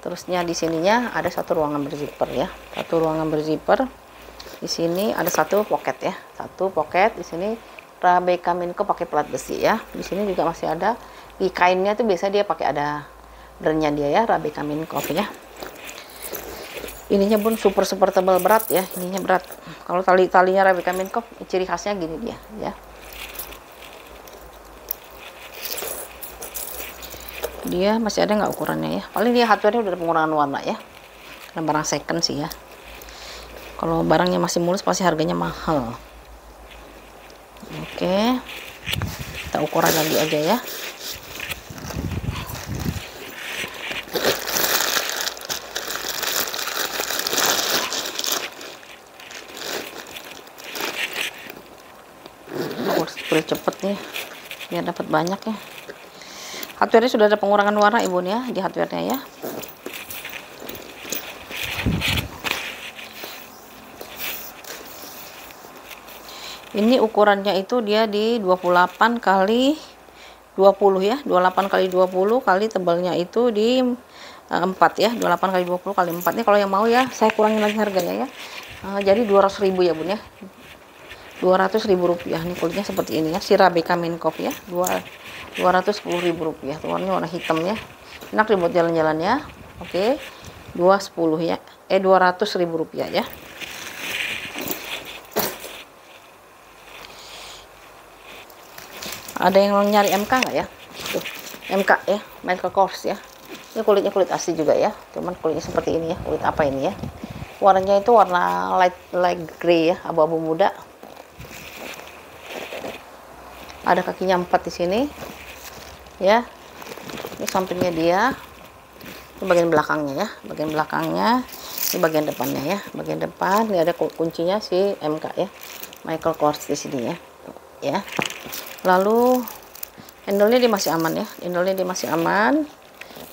Terusnya di sininya ada satu ruangan berzipper ya, satu ruangan berzipper. Di sini ada satu pocket ya, satu pocket. Di sini Rebecca Minkoff pakai pelat besi ya. Di sini juga masih ada, di kainnya tuh biasa dia pakai ada brandnya dia ya, Rebecca Minkoff ya. Ininya bun super tebal, berat ya, ininya berat. Kalau talinya Rebecca Minkoff ciri khasnya gini dia ya. Dia masih ada nggak ukurannya ya, paling dia hardware-nya udah ada pengurangan warna ya, karena barang second sih ya. Kalau barangnya masih mulus pasti harganya mahal. Oke, kita ukuran lagi aja ya. Boleh cepet nih biar dapat banyak ya. Hardware-nya sudah ada pengurangan warna ibu ya di hardware-nya ya. Ini ukurannya itu dia di 28 kali 20 ya, 28 kali 20 kali tebalnya itu di 4 ya, 28 kali 20 kali 4. Ini kalau yang mau ya saya kurangin lagi harganya ya. Jadi 200.000 ya bun ya, 200.000 rupiah. Nih kulitnya seperti ini ya, si Rebecca Minkoff ya, 210.000 rupiah. Warnanya warna hitam ya, enak dibuat jalan-jalan ya. Oke, 210 ya, 200.000 rupiah ya. Ada yang nyari MK nggak ya? Tuh, MK ya, Michael Kors ya. Ini kulitnya kulit asli juga ya, cuman kulitnya seperti ini ya. Kulit apa ini ya? Warnanya itu warna light gray ya, abu-abu muda. Ada kakinya 4 di sini ya. Ini sampingnya dia, ini bagian belakangnya ya, bagian belakangnya. Ini bagian depannya ya, bagian depan ini ada kuncinya si MK ya, Michael Kors di sini ya. Ya, lalu handle-nya dia masih aman ya, handle-nya dia masih aman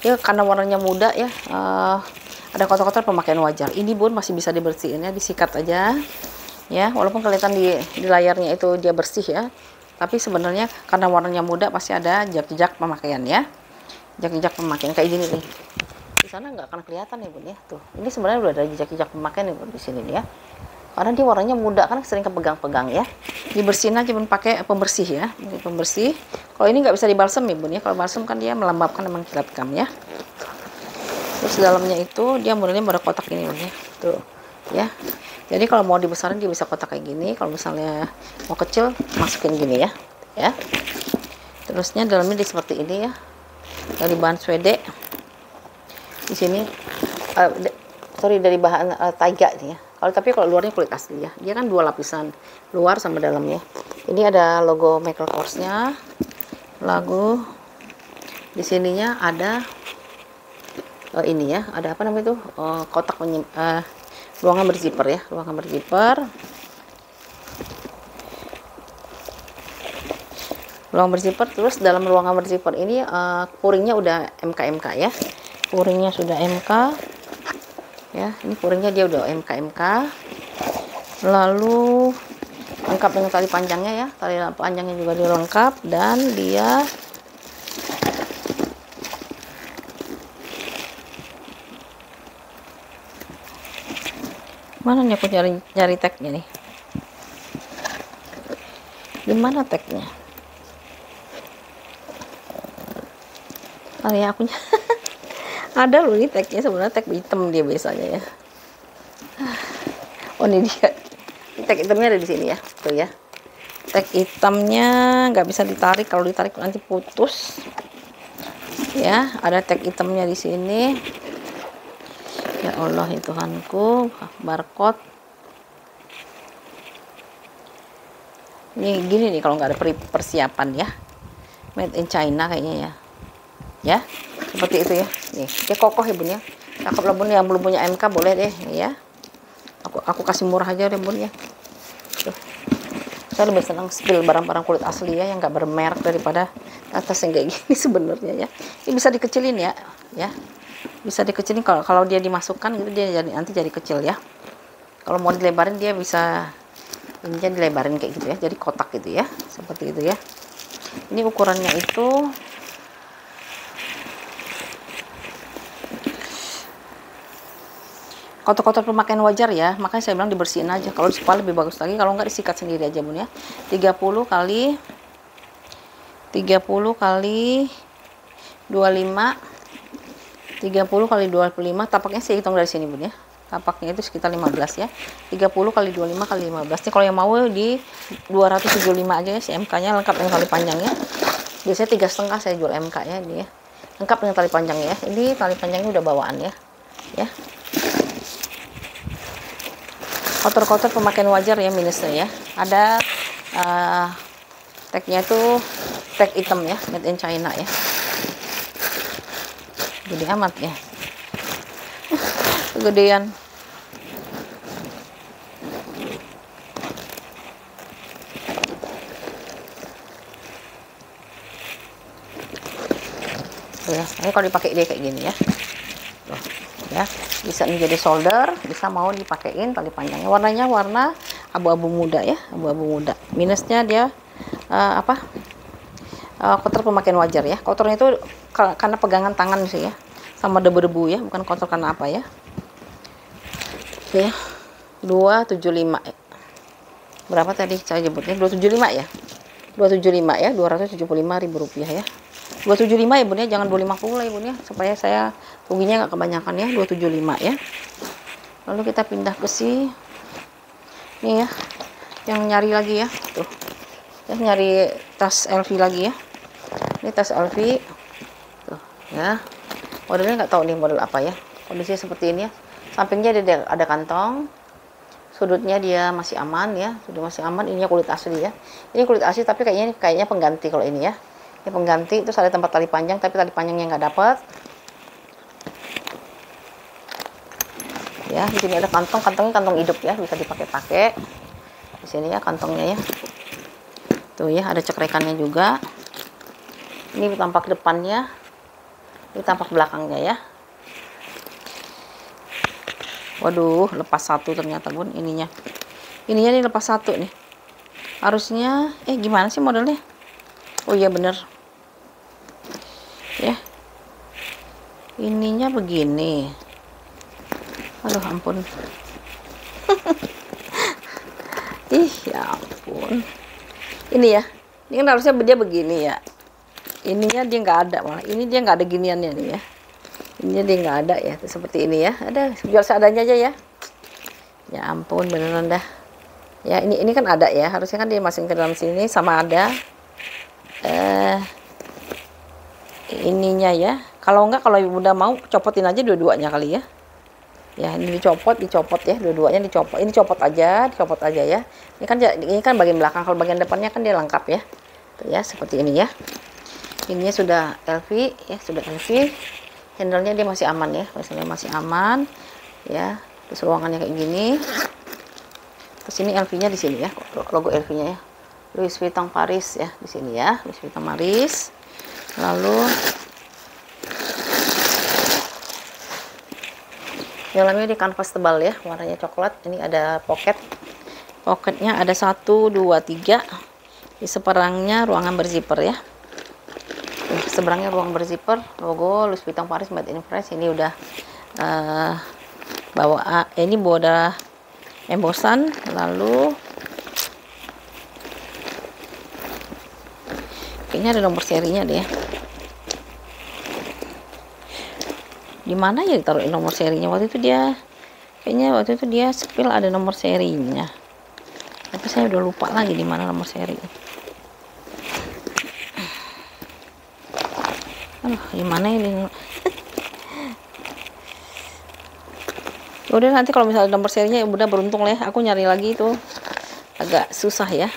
ya, karena warnanya muda ya. Ada kotor-kotor pemakaian wajar. Ini bun masih bisa dibersihin ya, disikat aja ya, walaupun kelihatan di layarnya itu dia bersih ya, tapi sebenarnya karena warnanya muda pasti ada jejak pemakaian ya, jejak pemakaian kayak gini nih. Di sana nggak akan kelihatan ya bun ya. Tuh, ini sebenarnya udah ada jejak pemakaian nih bun di sini nih ya, karena dia warnanya muda kan, sering kepegang-pegang ya. Dibersihin aja bun pakai pembersih ya, pembersih. Kalau ini nggak bisa dibalsem ya bun ya, kalau balsem kan dia melembabkan dan mengkilatkan ya. Terus dalamnya itu dia modelnya model kotak ini bun ya, tuh ya. Jadi kalau mau dibesarin dia bisa kotak kayak gini, kalau misalnya mau kecil masukin gini ya, ya. Terusnya dalamnya dia seperti ini ya, dari bahan suede. Di sini dari bahan taiga nih ya. Kalau luarnya kulit asli ya, dia kan 2 lapisan, luar sama dalamnya. Ini ada logo Michael Kors-nya, lagu di sininya ada ini ya, ada apa namanya itu, kotak ruangan berzipper ya, ruangan berzipper. Ruangan berzipper, terus dalam ruangan berzipper ini puringnya udah MK ya, puringnya sudah MK ya. Ini puringnya dia udah MK. Lalu lengkap dengan tali panjangnya ya, tali panjangnya juga dia lengkap, dan dia mana nih, aku nyari tagnya nih, gimana tagnya? Ya akunya ada loh ini tagnya, sebenarnya tag hitam dia biasanya ya. Oh ini dia, tag hitamnya ada di sini ya, tuh ya. Tag hitamnya nggak bisa ditarik, kalau ditarik nanti putus ya. Ada tag hitamnya di sini. Ya Allah ya Tuhanku, barcode. Ini gini nih kalau nggak ada persiapan ya, made in China kayaknya ya. Ya, seperti itu ya. Nih, dia kokoh ya bun ya. Cakep lah bun, yang belum punya MK boleh deh ya. Aku kasih murah aja deh bun ya. Tuh. Saya lebih senang spill barang-barang kulit asli ya, yang nggak bermerek daripada atas yang kayak gini sebenarnya ya. Ini bisa dikecilin ya, ya. Bisa dikecilin kalau dia dimasukkan gitu, dia nanti jadi kecil ya. Kalau mau dilebarin dia bisa ininya dilebarin kayak gitu ya, jadi kotak gitu ya, seperti itu ya. Ini ukurannya itu kotor-kotor pemakaian wajar ya, makanya saya bilang dibersihin aja. Kalau di lebih bagus lagi, kalau nggak disikat sendiri aja bun ya. 30 kali 25, 30 kali 25, tapaknya saya hitung dari sini bun ya. tapaknya itu sekitar 15 ya. 30 kali 25 kali 15. Nih kalau yang mau di 275 aja ya, si MK-nya lengkap dengan tali panjangnya. Biasanya 3,5 saya jual MK-nya ini ya. Lengkap dengan tali panjangnya ya. Ini tali panjangnya udah bawaan ya. Ya. Kotor-kotor pemakaian wajar ya minusnya ya. Ada tagnya itu tag hitam ya, made in China ya. Gede amat ya. Kegedean. Tuh ya, ini kalau dipakai dia kayak gini ya. Tuh, ya, bisa menjadi solder, bisa mau dipakein tali panjangnya. Warnanya warna abu-abu muda ya, abu-abu muda. Minusnya dia kotor pemakaian wajar ya. Kotornya itu karena pegangan tangan sih ya, sama debu-debu ya, bukan kotor karena apa ya. Oke ya, 275 ya. Berapa tadi saya sebutnya? 275 ya. 275 ya, Rp275.000 ya. 275 ya bun ya, jangan 250 ya bun ya, supaya saya ruginya nggak kebanyakan ya. 275 ya. Lalu kita pindah ke nih ya, yang nyari lagi ya, tuh ya, nyari tas LV lagi ya. Ini tas LV tuh ya, modelnya nggak tahu nih model apa ya. Kondisinya seperti ini ya, sampingnya ada kantong, sudutnya dia masih aman ya, sudah masih aman. Ininya kulit asli ya, ini kulit asli tapi kayaknya pengganti kalau ini ya. Ini pengganti. Terus ada tempat tali panjang, tapi tali panjangnya nggak dapat ya. Di sini ada kantongnya kantong hidup ya, bisa dipakai-pakai. Di sini ya kantongnya ya, tuh ya, ada cekrekannya juga. Ini tampak depannya, ini tampak belakangnya ya. Waduh, lepas satu ternyata bun. Ininya nih lepas satu nih. Harusnya gimana sih modelnya? Oh iya bener ya, ininya begini. Aduh ampun. Ih ya ampun. Ini ya, ini kan harusnya dia begini ya. Ininya dia nggak ada, malah ini dia nggak ada giniannya nih ya. Ininya dia nggak ada ya, seperti ini ya. Ada, jual seadanya aja ya. Ya ampun beneran dah. Ya ini kan ada ya, harusnya kan dia masukin ke dalam sini sama ada ininya ya. Kalau enggak, kalau bunda mau copotin aja dua-duanya kali ya. Ya ini dicopot ya, dua-duanya dicopot. Ini copot aja ya. Ini kan bagian belakang, kalau bagian depannya kan dia lengkap ya. Tuh ya, seperti ini ya. Ininya sudah LV ya, sudah LV. Handle-nya dia masih aman ya, masih aman ya. Terus ruangannya kayak gini. Terus ini LV-nya di sini ya, logo LV-nya ya. Louis Vuitton Paris ya, di sini ya, Louis Vuitton Paris. Lalu dalamnya di kanvas tebal ya, warnanya coklat. Ini ada pocketnya ada 1, 2, 3. Di seberangnya ruangan berzipper ya. Seberangnya ruang berzipper, logo Louis Vuitton Paris made in France. Ini udah ini udah embosan. Lalu kayaknya ada nomor serinya deh. Di mana ya ditaruh nomor serinya? Waktu itu dia spill ada nomor serinya. Tapi saya udah lupa lagi di mana nomor seri. Di mana ini? Udah nanti kalau misalnya nomor serinya udah beruntung lah ya. Aku nyari lagi itu agak susah ya.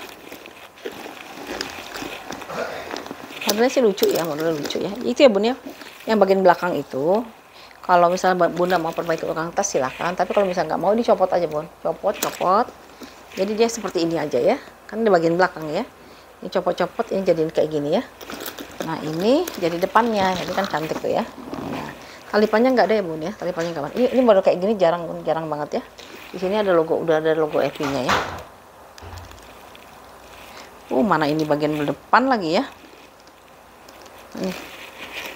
Modelnya sih lucu ya, Itu ya bun ya. Yang bagian belakang itu, kalau misalnya bunda mau perbaiki ulang tas silahkan. Tapi kalau misalnya nggak mau, dicopot aja bun. Copot. Jadi dia seperti ini aja ya. Kan di bagian belakang ya. Ini copot-copot, ini jadiin kayak gini ya. Nah ini jadi depannya, ini kan cantik tuh ya. Nah, tali panjang nggak ada ya bun ya, tali panjang nggak ada. Ini model kayak gini jarang banget ya. Di sini ada logo, udah ada logo EV-nya ya. Mana ini bagian depan lagi ya. Ini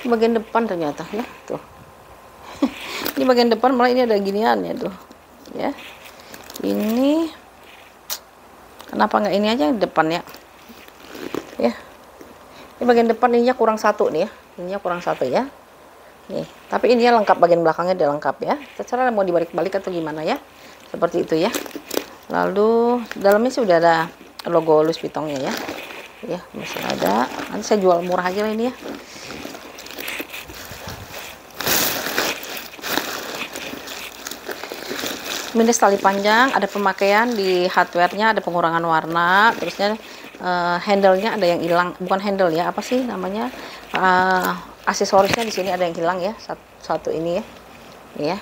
bagian depan ternyata ya tuh. Ini bagian depan malah ini ada giniannya tuh ya. Ini kenapa nggak ini aja depan ya? Ya. Ini bagian depan ininya kurang satu nih ya. Ininya kurang satu ya. Nih, tapi ini ya lengkap, bagian belakangnya dia lengkap ya. Terserah mau dibalik-balik atau gimana ya. Seperti itu ya. Lalu dalamnya sih udah ada logo Louis Vuitton-nya ya. Ya, masih ada. Nanti saya jual murah aja lah ini ya. Minus tali panjang, ada pemakaian di hardware-nya, ada pengurangan warna, terusnya handle-nya ada yang hilang, bukan handle ya, apa sih namanya? Aksesorisnya di sini ada yang hilang ya, satu ini ya. Ya.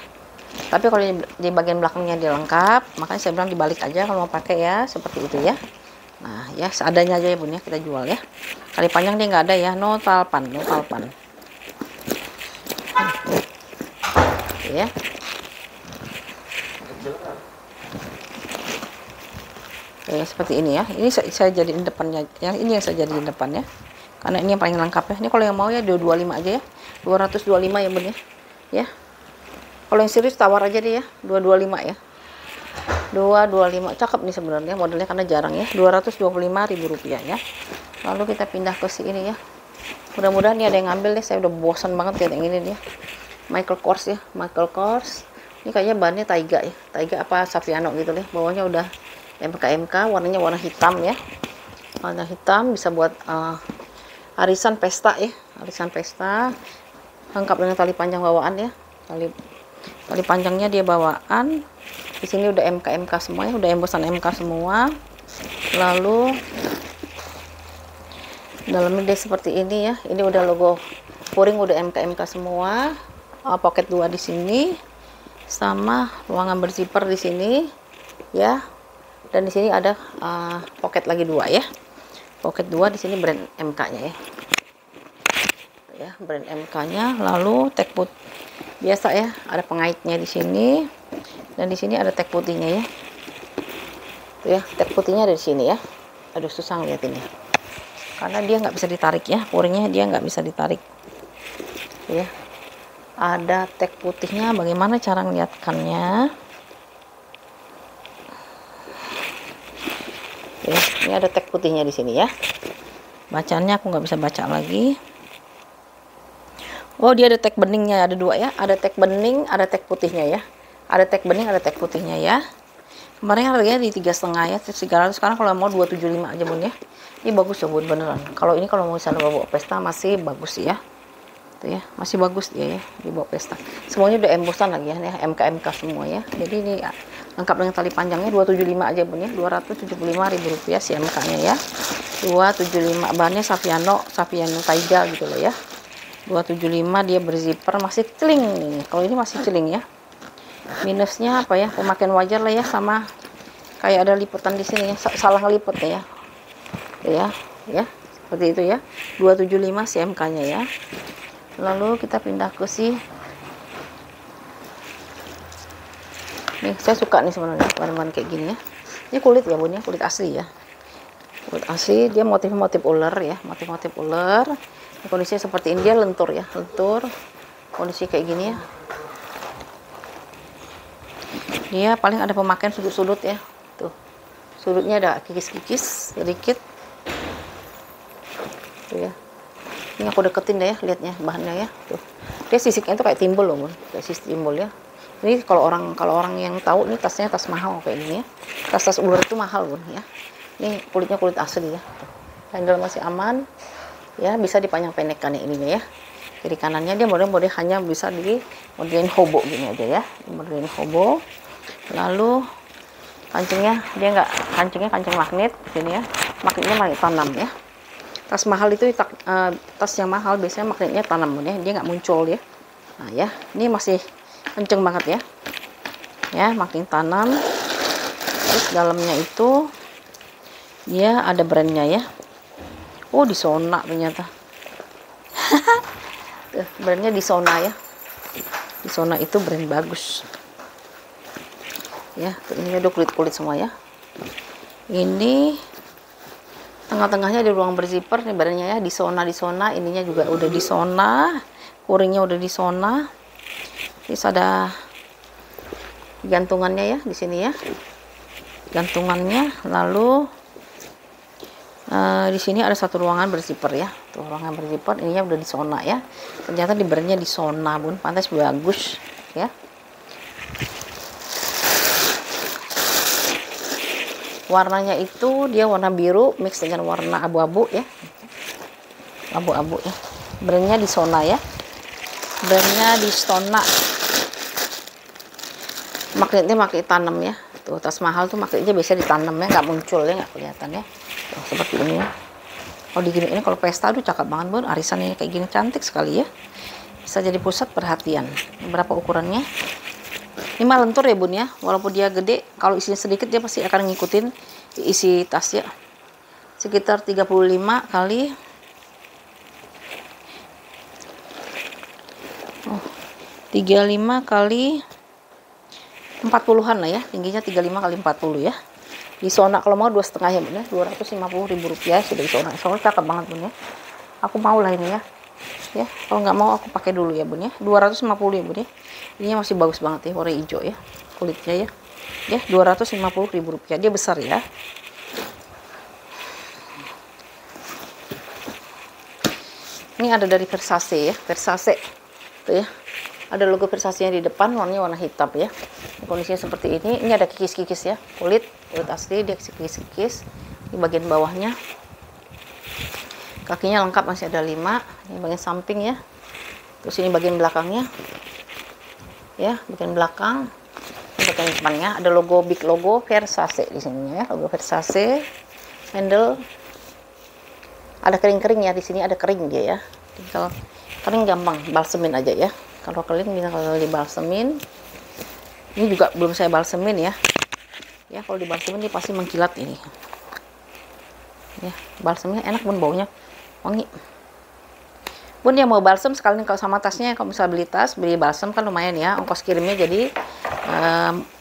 Tapi kalau di bagian belakangnya dia lengkap, makanya saya bilang dibalik aja kalau mau pakai ya, seperti itu ya. Nah, ya seadanya aja ya Bun ya, kita jual ya. Tali panjang dia nggak ada ya, no talpan, no talpan. Ya. Oke, seperti ini ya. Ini saya jadiin depannya. Yang ini yang saya jadiin depannya. Karena ini yang paling lengkap ya. Ini kalau yang mau ya 225 aja ya. 225 ya Bun ya. Ya. Kalau yang serius tawar aja deh ya. 225 ya. 225. Cakep nih sebenarnya modelnya karena jarang ya. Rp225.000 ya. Lalu kita pindah ke sini ya. Mudah-mudahan nih ada yang ngambil deh. Saya udah bosan banget lihat yang ini nih. Michael Kors ya. Michael Kors. Ini kayaknya bahannya Taiga ya. Taiga apa Saviano gitu deh. Bawahnya udah MK, warnanya warna hitam ya. Warna hitam bisa buat arisan pesta ya. Arisan pesta. Lengkap dengan tali panjang bawaan ya. Tali panjangnya dia bawaan. Di sini udah MK semua ya. Udah embosan MK semua. Lalu dalamnya dia seperti ini ya. Ini udah logo Puring, udah MK semua. Pocket 2 di sini. Sama ruangan berzipper di sini ya. Dan di sini ada pocket lagi 2 ya. Pocket 2 di sini brand MK-nya ya. Ya, brand MK-nya. Lalu tag putih biasa ya, ada pengaitnya di sini. Dan di sini ada tag putihnya ya. Tuh ya, tag putihnya ada di sini ya. Aduh, susah ngeliatinnya. Karena dia nggak bisa ditarik ya, puringnya dia nggak bisa ditarik. Tuh ya. Ada tag putihnya, bagaimana cara ngeliatkannya? Ya, ini ada tag putihnya di sini ya. Bacanya aku nggak bisa baca lagi. Oh, dia ada tag beningnya, ada 2 ya. Ada tag bening, ada tag putihnya ya. Ada tag bening, ada tag putihnya ya. Kemarin harganya di 3,5 ya, 300. Sekarang kalau mau 275 aja Bun ya. Ini bagus ya Bun, beneran. Kalau ini kalau mau misalnya bawa pesta masih bagus ya. Ya, masih bagus dia ya dibawa pesta. Semuanya udah embosan lagi ya, MK semua ya. Jadi ini ya, lengkap dengan tali panjangnya 275 aja Bun ya. Rp275.000 si MK-nya ya. 275, bahannya Saviano Taiga gitu loh ya. 275 dia berzipper, masih celing nih. Kalau ini masih celing ya. Minusnya apa ya? Pemakaian wajar lah ya, sama kayak ada liputan di sini ya. Salah ngelipet ya. Ya, seperti itu ya. 275 si MK-nya ya. Lalu kita pindah ke nih, saya suka nih sebenarnya bahan-bahan kayak gini ya. Ini kulit ya Bun ya, kulit asli ya. Kulit asli, dia motif ular ya, motif ular. Ini kondisinya seperti ini, dia lentur ya, lentur. Kondisi kayak gini ya. Dia paling ada pemakaian sudut-sudut ya. Tuh. Sudutnya ada kikis-kikis sedikit. Tuh ya. Ini aku deketin deh ya, lihatnya bahannya ya. Tuh. Dia sisiknya tuh kayak timbul loh Bun, kayak sisik timbul ya. Ini kalau orang yang tahu ini tasnya tas mahal kayak gini ya. Tas ular itu mahal Bun ya. Ini kulitnya kulit asli ya. Tuh. Handle masih aman. Ya, bisa dipanjang pendekkan ininya ya. Kiri kanannya dia model hanya bisa di modelin hobo gini aja ya. Modelin hobo. Lalu kancingnya dia nggak, kancing magnet gini ya. Magnetnya magnet tanam ya. Tas mahal itu tas yang mahal biasanya magnetnya tanam ya, dia nggak muncul ya. Nah ya, ini masih kenceng banget ya. Ya, magnet tanam. Terus dalamnya itu dia ada brandnya ya. Oh, Disona ternyata. Brandnya Disona ya. Disona itu brand bagus. Ya, ini ada kulit-kulit semua ya. Ini tengah-tengahnya ada ruang berzipper nih badannya ya, Disona, ininya juga udah Disona, kuringnya udah Disona. Terus ada gantungannya ya di sini ya, gantungannya. Lalu Di sini ada satu ruangan berzipper ya, tuh ruangan berzipper, ininya udah di zona ya, ternyata dibernya di zona bun, pantas bagus ya. Warnanya itu dia warna biru mix dengan warna abu-abu ya, abu-abu ya. Brandnya di zona ya, brandnya di zona. Magnetnya pakai tanam ya, tuh tas mahal tuh magnetnya biasa ditanam ya, nggak muncul ya, nggak kelihatan ya, tuh, seperti ini ya. Kalau digini ini kalau pesta tuh cakep banget bun, arisan ini kayak gini cantik sekali ya, bisa jadi pusat perhatian. Berapa ukurannya? Ini mah lentur ya bun ya, walaupun dia gede, kalau isinya sedikit dia pasti akan ngikutin isi tas ya. Sekitar 35 kali 35 kali 40-an lah ya, tingginya 35 kali 40 ya. Di zona kalau mau 2,5 ya bun ya, Rp250.000 sudah di zona. Soalnya cakep banget bun ya, aku mau lah ini ya. Ya, kalau nggak mau aku pakai dulu ya bun ya, 250 ya bun ya. Ini masih bagus banget ya, warna hijau ya kulitnya ya. Ya, Rp250.000, dia besar ya. Ini ada dari Versace ya, Versace tuh ya, ada logo Versace nya di depan, warnanya warna hitam ya. Kondisinya seperti ini. Ini ada kikis-kikis ya, kulit asli, dia kikis-kikis di bagian bawahnya. Kakinya lengkap, masih ada 5. Ini bagian samping ya, terus ini bagian belakangnya ya, bagian belakang. Ini bagian depannya ada logo, big logo Versace di sini ya, logo Versace. Handle ada kering-kering ya, di sini ada kering dia ya. Kalau kering gampang balsemin aja ya, kalau kering bisa kalau dibalsemin. Ini juga belum saya balsemin ya. Ya, kalau dibalsemin dia pasti mengkilat ini. Ya, balsemnya enak bun, baunya wangi. Bun yang mau balsem sekalian kalau sama tasnya, kalau misal beli tas, beli balsem kan lumayan ya, ongkos kirimnya jadi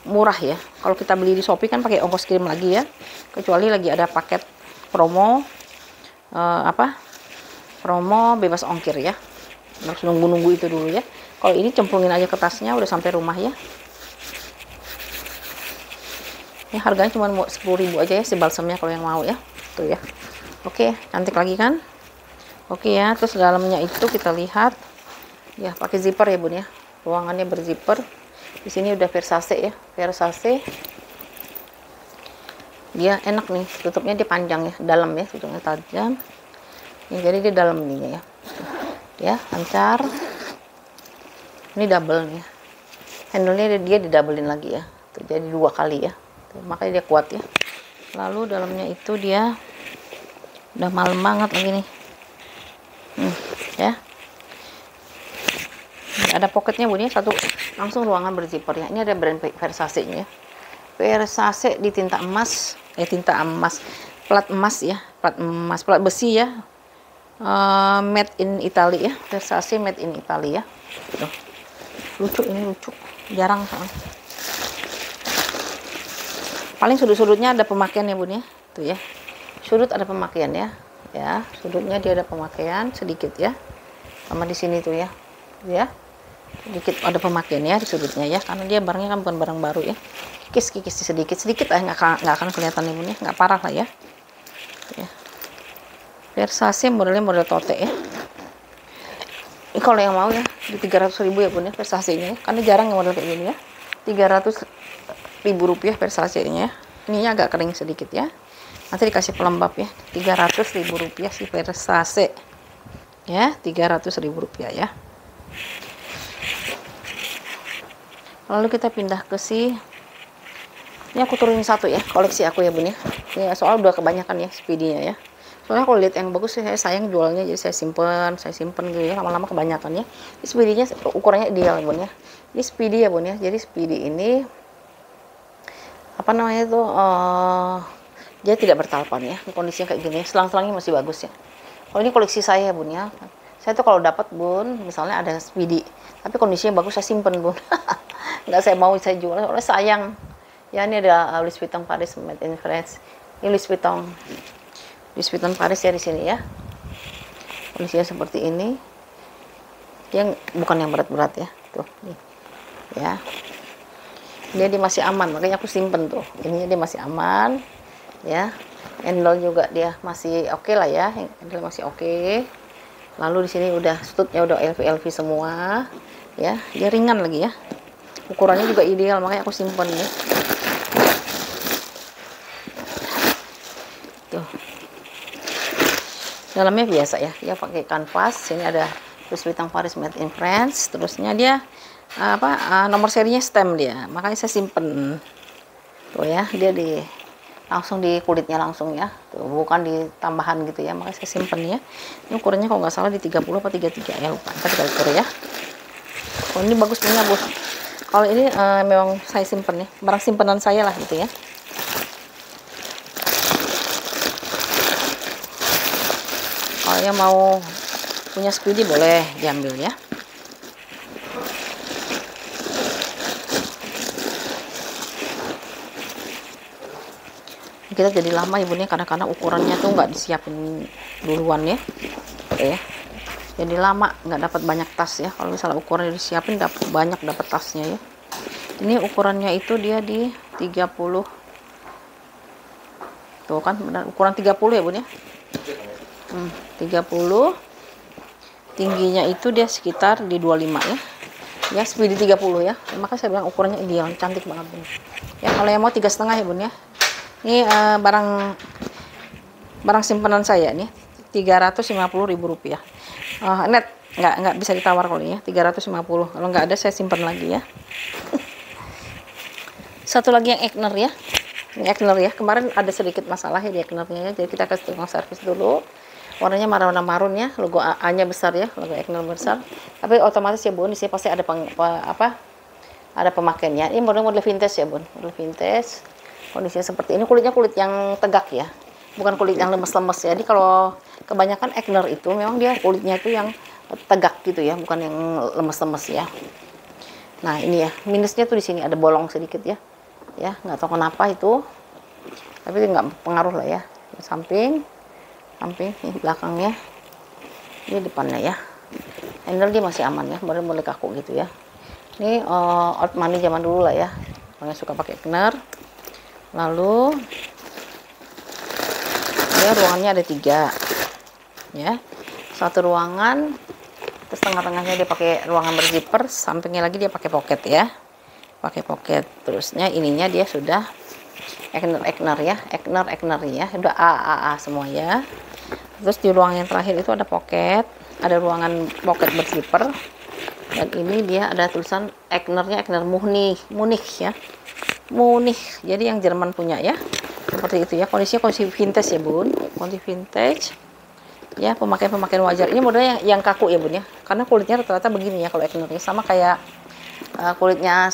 murah ya. Kalau kita beli di Shopee kan pakai ongkos kirim lagi ya. Kecuali lagi ada paket promo promo bebas ongkir ya. Harus nunggu-nunggu itu dulu ya. Kalau ini cemplungin aja ke tasnya udah sampai rumah ya. Ya, harganya cuma 10.000 aja ya si balsemnya kalau yang mau ya. Tuh ya. Oke, cantik lagi kan? Oke ya, terus dalamnya itu kita lihat ya, pakai zipper ya bun ya. Ruangannya berzipper. Di sini udah Versace ya, Versace. Dia enak nih, tutupnya dia panjang ya, dalam ya, tutupnya tajam. Ini jadi dia dalam ininya ya. Ya, lancar. Ini double nih. Handle-nya dia didoublein lagi ya. Tuh, jadi 2 kali ya. Tuh, makanya dia kuat ya. Lalu dalamnya itu dia udah malam banget lagi nih. Ya. Ada pocketnya bun ya, satu langsung ruangan berzipper ya. Ini ada brand Versace nya ya. Versace di tinta emas, plat emas ya, plat besi ya. Made in Italy ya, Versace made in Italy ya. Tuh. Lucu, ini lucu, jarang soalnya. Paling sudut-sudutnya ada pemakaian ya bun ya, tuh ya. Sudut ada pemakaian ya. Ya, sudutnya dia ada pemakaian sedikit ya, sama di sini tuh ya, sedikit ada pemakaian ya di sudutnya ya, karena dia barangnya kan bukan barang baru ya. Kikis sedikit nggak akan kelihatan nih bun ya, nggak parah lah ya. Versace modelnya model tote ya. Ini kalau yang mau ya di 300.000 ya bun ya Versace nya ya, karena jarang yang model kayak gini ya. Rp300.000 Versace nya ya. Ininya agak kering sedikit ya. Nanti dikasih pelembab ya, Rp300.000 si Versace ya, Rp300.000 ya. Lalu kita pindah ke ini aku turunin satu ya, koleksi aku ya bun ya. Ini soal udah kebanyakan ya Speedy-nya ya. Soalnya kalau lihat yang bagus saya sayang jualnya, jadi saya simpen gitu ya, lama-lama kebanyakan ya. Ini Speedy-nya ukurannya ideal ya bun ya. Ini Speedy ya bun ya, jadi Speedy ini apa namanya tuh dia tidak bertalpan ya, kondisinya kayak gini, selang-selangnya masih bagus ya. Kalau ini koleksi saya bun ya, saya tuh kalau dapat bun, misalnya ada Speedy, tapi kondisinya bagus saya simpen bun, nggak saya mau saya jual, soalnya sayang. Ya ini ada Louis Vuitton Paris made in France, ini Louis Vuitton Paris ya di sini ya. Kondisinya seperti ini, yang bukan yang berat-berat ya, tuh nih, ya. Dia masih aman, makanya aku simpen tuh. Ini dia masih aman. Ya, Handle juga dia masih oke lah ya, handle masih oke. Lalu di sini udah stutnya udah LV semua ya, dia ringan lagi ya, ukurannya juga ideal, makanya aku simpen ya. Tuh, dalamnya biasa ya, dia pakai kanvas. Sini ada terus bintang Paris made in France, terusnya dia nomor serinya stem dia, makanya saya simpen tuh ya, dia langsung di kulitnya langsung ya, tuh, bukan di tambahan gitu ya, makanya saya simpen ya. Ini ukurannya kalau nggak salah di 30 apa 33 ya, lupa, kita ukur ya. Oh, ini bagus punya bos. Kalau ini memang saya simpen ya, barang simpenan saya lah gitu ya. Kalau yang mau punya Speedy boleh diambil ya. Kita jadi lama ibunya karena ukurannya tuh nggak disiapin duluan ya. Oke ya. Jadi lama nggak dapat banyak tas ya. Kalau misalnya ukurannya disiapin dapat banyak, dapat tasnya ya. Ini ukurannya itu dia di 30. Tuh kan benar ukuran 30 ya bun ya. 30. Tingginya itu dia sekitar di 25 ya. Ya Speedy 30 ya. Maka saya bilang ukurannya ideal, cantik banget bun. Ya kalau yang mau 3,5 ya bun ya. Ini barang simpanan saya nih, Rp350.000. Net nggak bisa ditawar kalau ini ya, 350. Kalau nggak ada saya simpan lagi ya. Satu lagi yang Egner ya. Ini Egner ya. Kemarin ada sedikit masalah ya di Egnernya ya. Jadi kita kasih tukang servis dulu. Warnanya warna marun ya, logo A-nya besar ya, logo Egner besar. Tapi otomatis ya bun, di sini pasti ada ada pemakaiannya. Ini model vintage ya bun, model vintage. Kondisinya seperti ini, kulitnya kulit yang tegak ya, bukan kulit yang lemes-lemes ya. Jadi kalau kebanyakan Egner itu memang dia kulitnya itu yang tegak gitu ya, bukan yang lemes-lemes ya. Nah ini ya, minusnya tuh di sini ada bolong sedikit ya, nggak tahu kenapa itu, tapi nggak pengaruh lah ya. Samping, ini belakangnya, ini depannya ya. Handle dia masih aman ya, boleh kaku gitu ya. Ini old money zaman dulu lah ya, orang suka pakai Egner. Lalu ya ruangannya ada 3 ya, satu ruangan, terus tengah-tengahnya dia pakai ruangan berzipper, sampingnya lagi dia pakai pocket ya, pakai pocket. Terusnya ininya dia sudah Egner ya, Egner ya, udah A semua ya. Terus di ruangan yang terakhir itu ada pocket, ada ruangan pocket berzipper, dan ini dia ada tulisan Egnernya Egner Munich ya, Munich, jadi yang Jerman punya ya, seperti itu ya. Kondisi vintage ya bun, kondisi vintage ya, pemakaian wajar. Ini modelnya yang kaku ya bun ya, karena kulitnya rata-rata begini ya kalau Egnernya, sama kayak kulitnya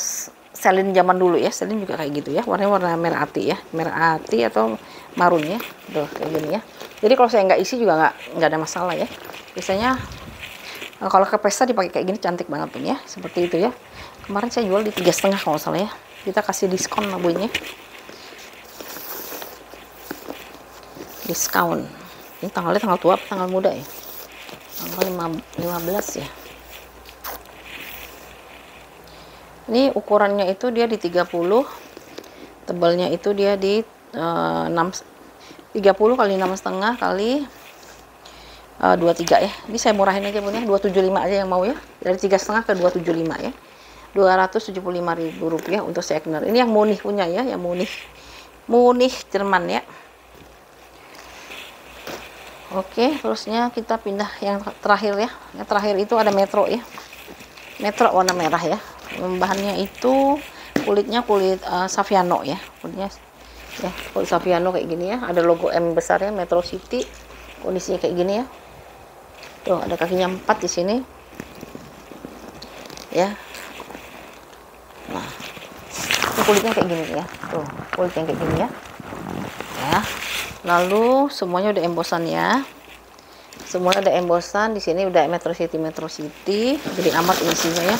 Celine zaman dulu ya. Celine juga kayak gitu ya, warnanya warna merah ati ya, merah ati atau marun ya, tuh kayak gini ya. Jadi kalau saya nggak isi juga nggak ada masalah ya. Biasanya kalau ke pesta dipakai kayak gini cantik banget bun ya, seperti itu ya. Kemarin saya jual di 3,5 kalau salah ya, kita kasih diskon lah bunyinya, diskon. Ini tanggalnya tanggal tua, tanggal muda ya, tanggal 15 ya. Ini ukurannya itu dia di 30, tebalnya itu dia di 30 kali 6,5 kali 23 ya. Ini saya murahin aja bun ya, 275 aja yang mau ya, dari 3,5 ke 275 ya, Rp275.000 untuk si Egner. Ini yang Munich punya ya, yang Munich Jerman ya. Oke, terusnya kita pindah yang terakhir ya. Yang terakhir itu ada Metro ya, Metro warna merah ya. Bahannya itu kulitnya kulit Saviano ya, kulitnya ya, kulit Saviano kayak gini ya. Ada logo M besar ya, Metro City. Kondisinya kayak gini ya. Tuh ada kakinya 4 di sini ya. Nah, ini kulitnya kayak gini ya, tuh kulitnya kayak gini ya. Lalu semuanya udah embosan ya, semuanya ada embosan. Di sini udah Metro City, jadi amat isinya ya.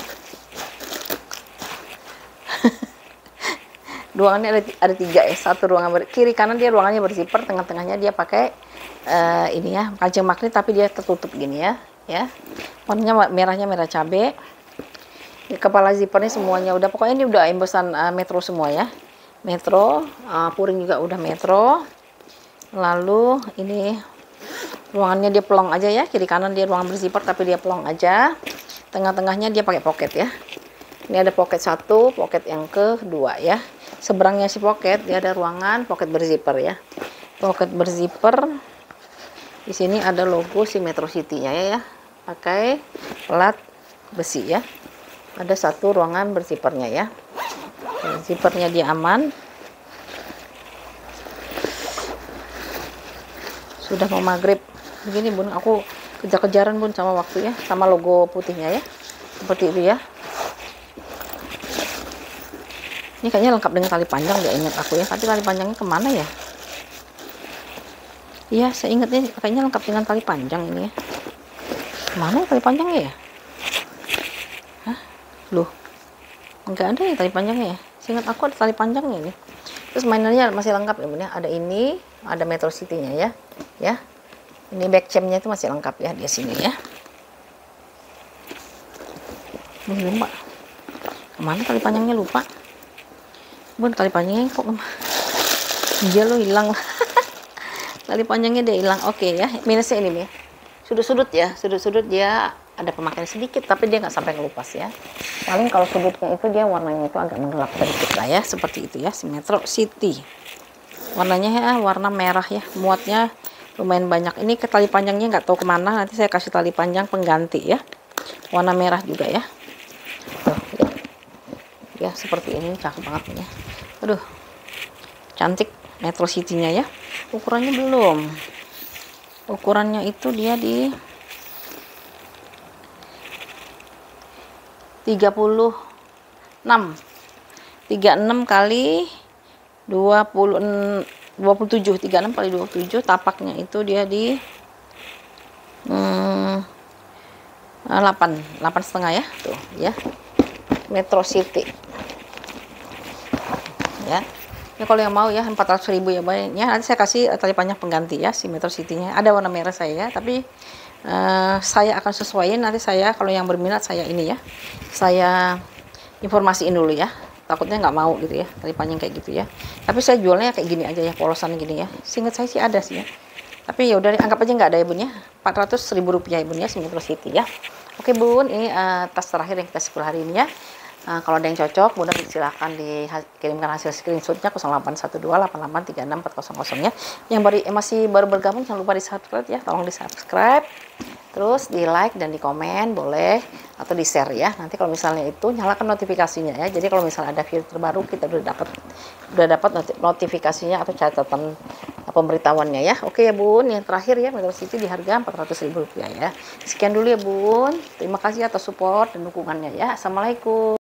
Ruangannya ada 3 ya, satu ruangan kiri kanan dia ruangannya berzipper, tengah-tengahnya dia pakai ini ya, kancing magnet tapi dia tertutup gini ya. Warnanya merahnya merah cabe. Kepala zippernya semuanya udah, pokoknya ini udah embosan Metro semua ya. Metro, puring juga udah Metro. Lalu ini ruangannya dia pelong aja ya, kiri kanan dia ruangan berzipper tapi dia pelong aja. Tengah-tengahnya dia pakai pocket ya. Ini ada pocket satu, pocket yang kedua ya. Seberangnya si pocket dia ada ruangan pocket berzipper ya. Pocket berzipper. Di sini ada logo si Metro City-nya ya. Pakai plat besi ya. Ada satu ruangan berzippernya ya. Zippernya dia aman. Sudah mau maghrib. Begini bun, aku kejar-kejaran bun sama waktu ya, sama logo putihnya ya, seperti itu ya. Ini kayaknya lengkap dengan tali panjang, gak ingat aku ya, tapi tali panjangnya kemana ya? Iya, saya ingatnya kayaknya lengkap dengan tali panjang ini ya. Mana tali panjangnya ya? Hah? Loh, nggak ada ya tali panjangnya ya. Seingat aku ada tali panjangnya nih. Terus mainannya masih lengkap ya bun ya, ada ini, ada Metro City-nya ya. Ya, ini back champnya itu masih lengkap ya di sini ya. Belum pak, kemana tali panjangnya, lupa bun. Tali panjangnya kok kemana? Dia lo hilang. Tali panjangnya dia hilang. Oke ya, minusnya ini nih, sudut-sudut ya, sudut-sudut dia ada pemakaian sedikit tapi dia nggak sampai ngelupas ya. Paling kalau sudutnya itu dia warnanya itu agak menggelap sedikit lah ya, seperti itu ya si Metro City. Warnanya ya warna merah ya, muatnya lumayan banyak. Ini ke tali panjangnya nggak tahu kemana, nanti saya kasih tali panjang pengganti ya, warna merah juga ya. Tuh, ya seperti ini, cakep banget ya. Aduh, cantik Metro City-nya ya. Ukurannya belum, ukurannya itu dia di 36 kali 27, 36 kali 27, tapaknya itu dia di 8,5 ya, tuh ya, Metro City ya. Ini kalau yang mau ya 400.000 ya banyak. Nanti saya kasih tali panjang pengganti ya si Metro City-nya. Ada warna merah saya, tapi saya akan sesuaiin nanti. Saya kalau yang berminat saya ini ya, saya informasiin dulu ya. Takutnya nggak mau gitu ya tali panjang kayak gitu ya. Tapi saya jualnya kayak gini aja ya, polosan gini ya. Seingat saya sih ada sih ya. Tapi ya udah anggap aja nggak ada ya bun ya. 400.000 rupiah ya bun ya si Metro City ya. Oke bun, ini tas terakhir yang kita sepuluh hari ini ya. Kalau ada yang cocok, bunda silahkan dikirimkan hasil screenshotnya 081288364000 ya. Yang masih baru bergabung jangan lupa di subscribe ya, tolong di subscribe, terus di like dan di komen boleh, atau di share ya. Nanti kalau misalnya itu nyalakan notifikasinya ya. Jadi kalau misalnya ada video terbaru kita udah dapat notifikasinya atau catatan pemberitahuannya ya. Oke ya bun, yang terakhir ya Metro City di harga 400.000 rupiah ya. Sekian dulu ya bun, terima kasih atas support dan dukungannya ya. Assalamualaikum.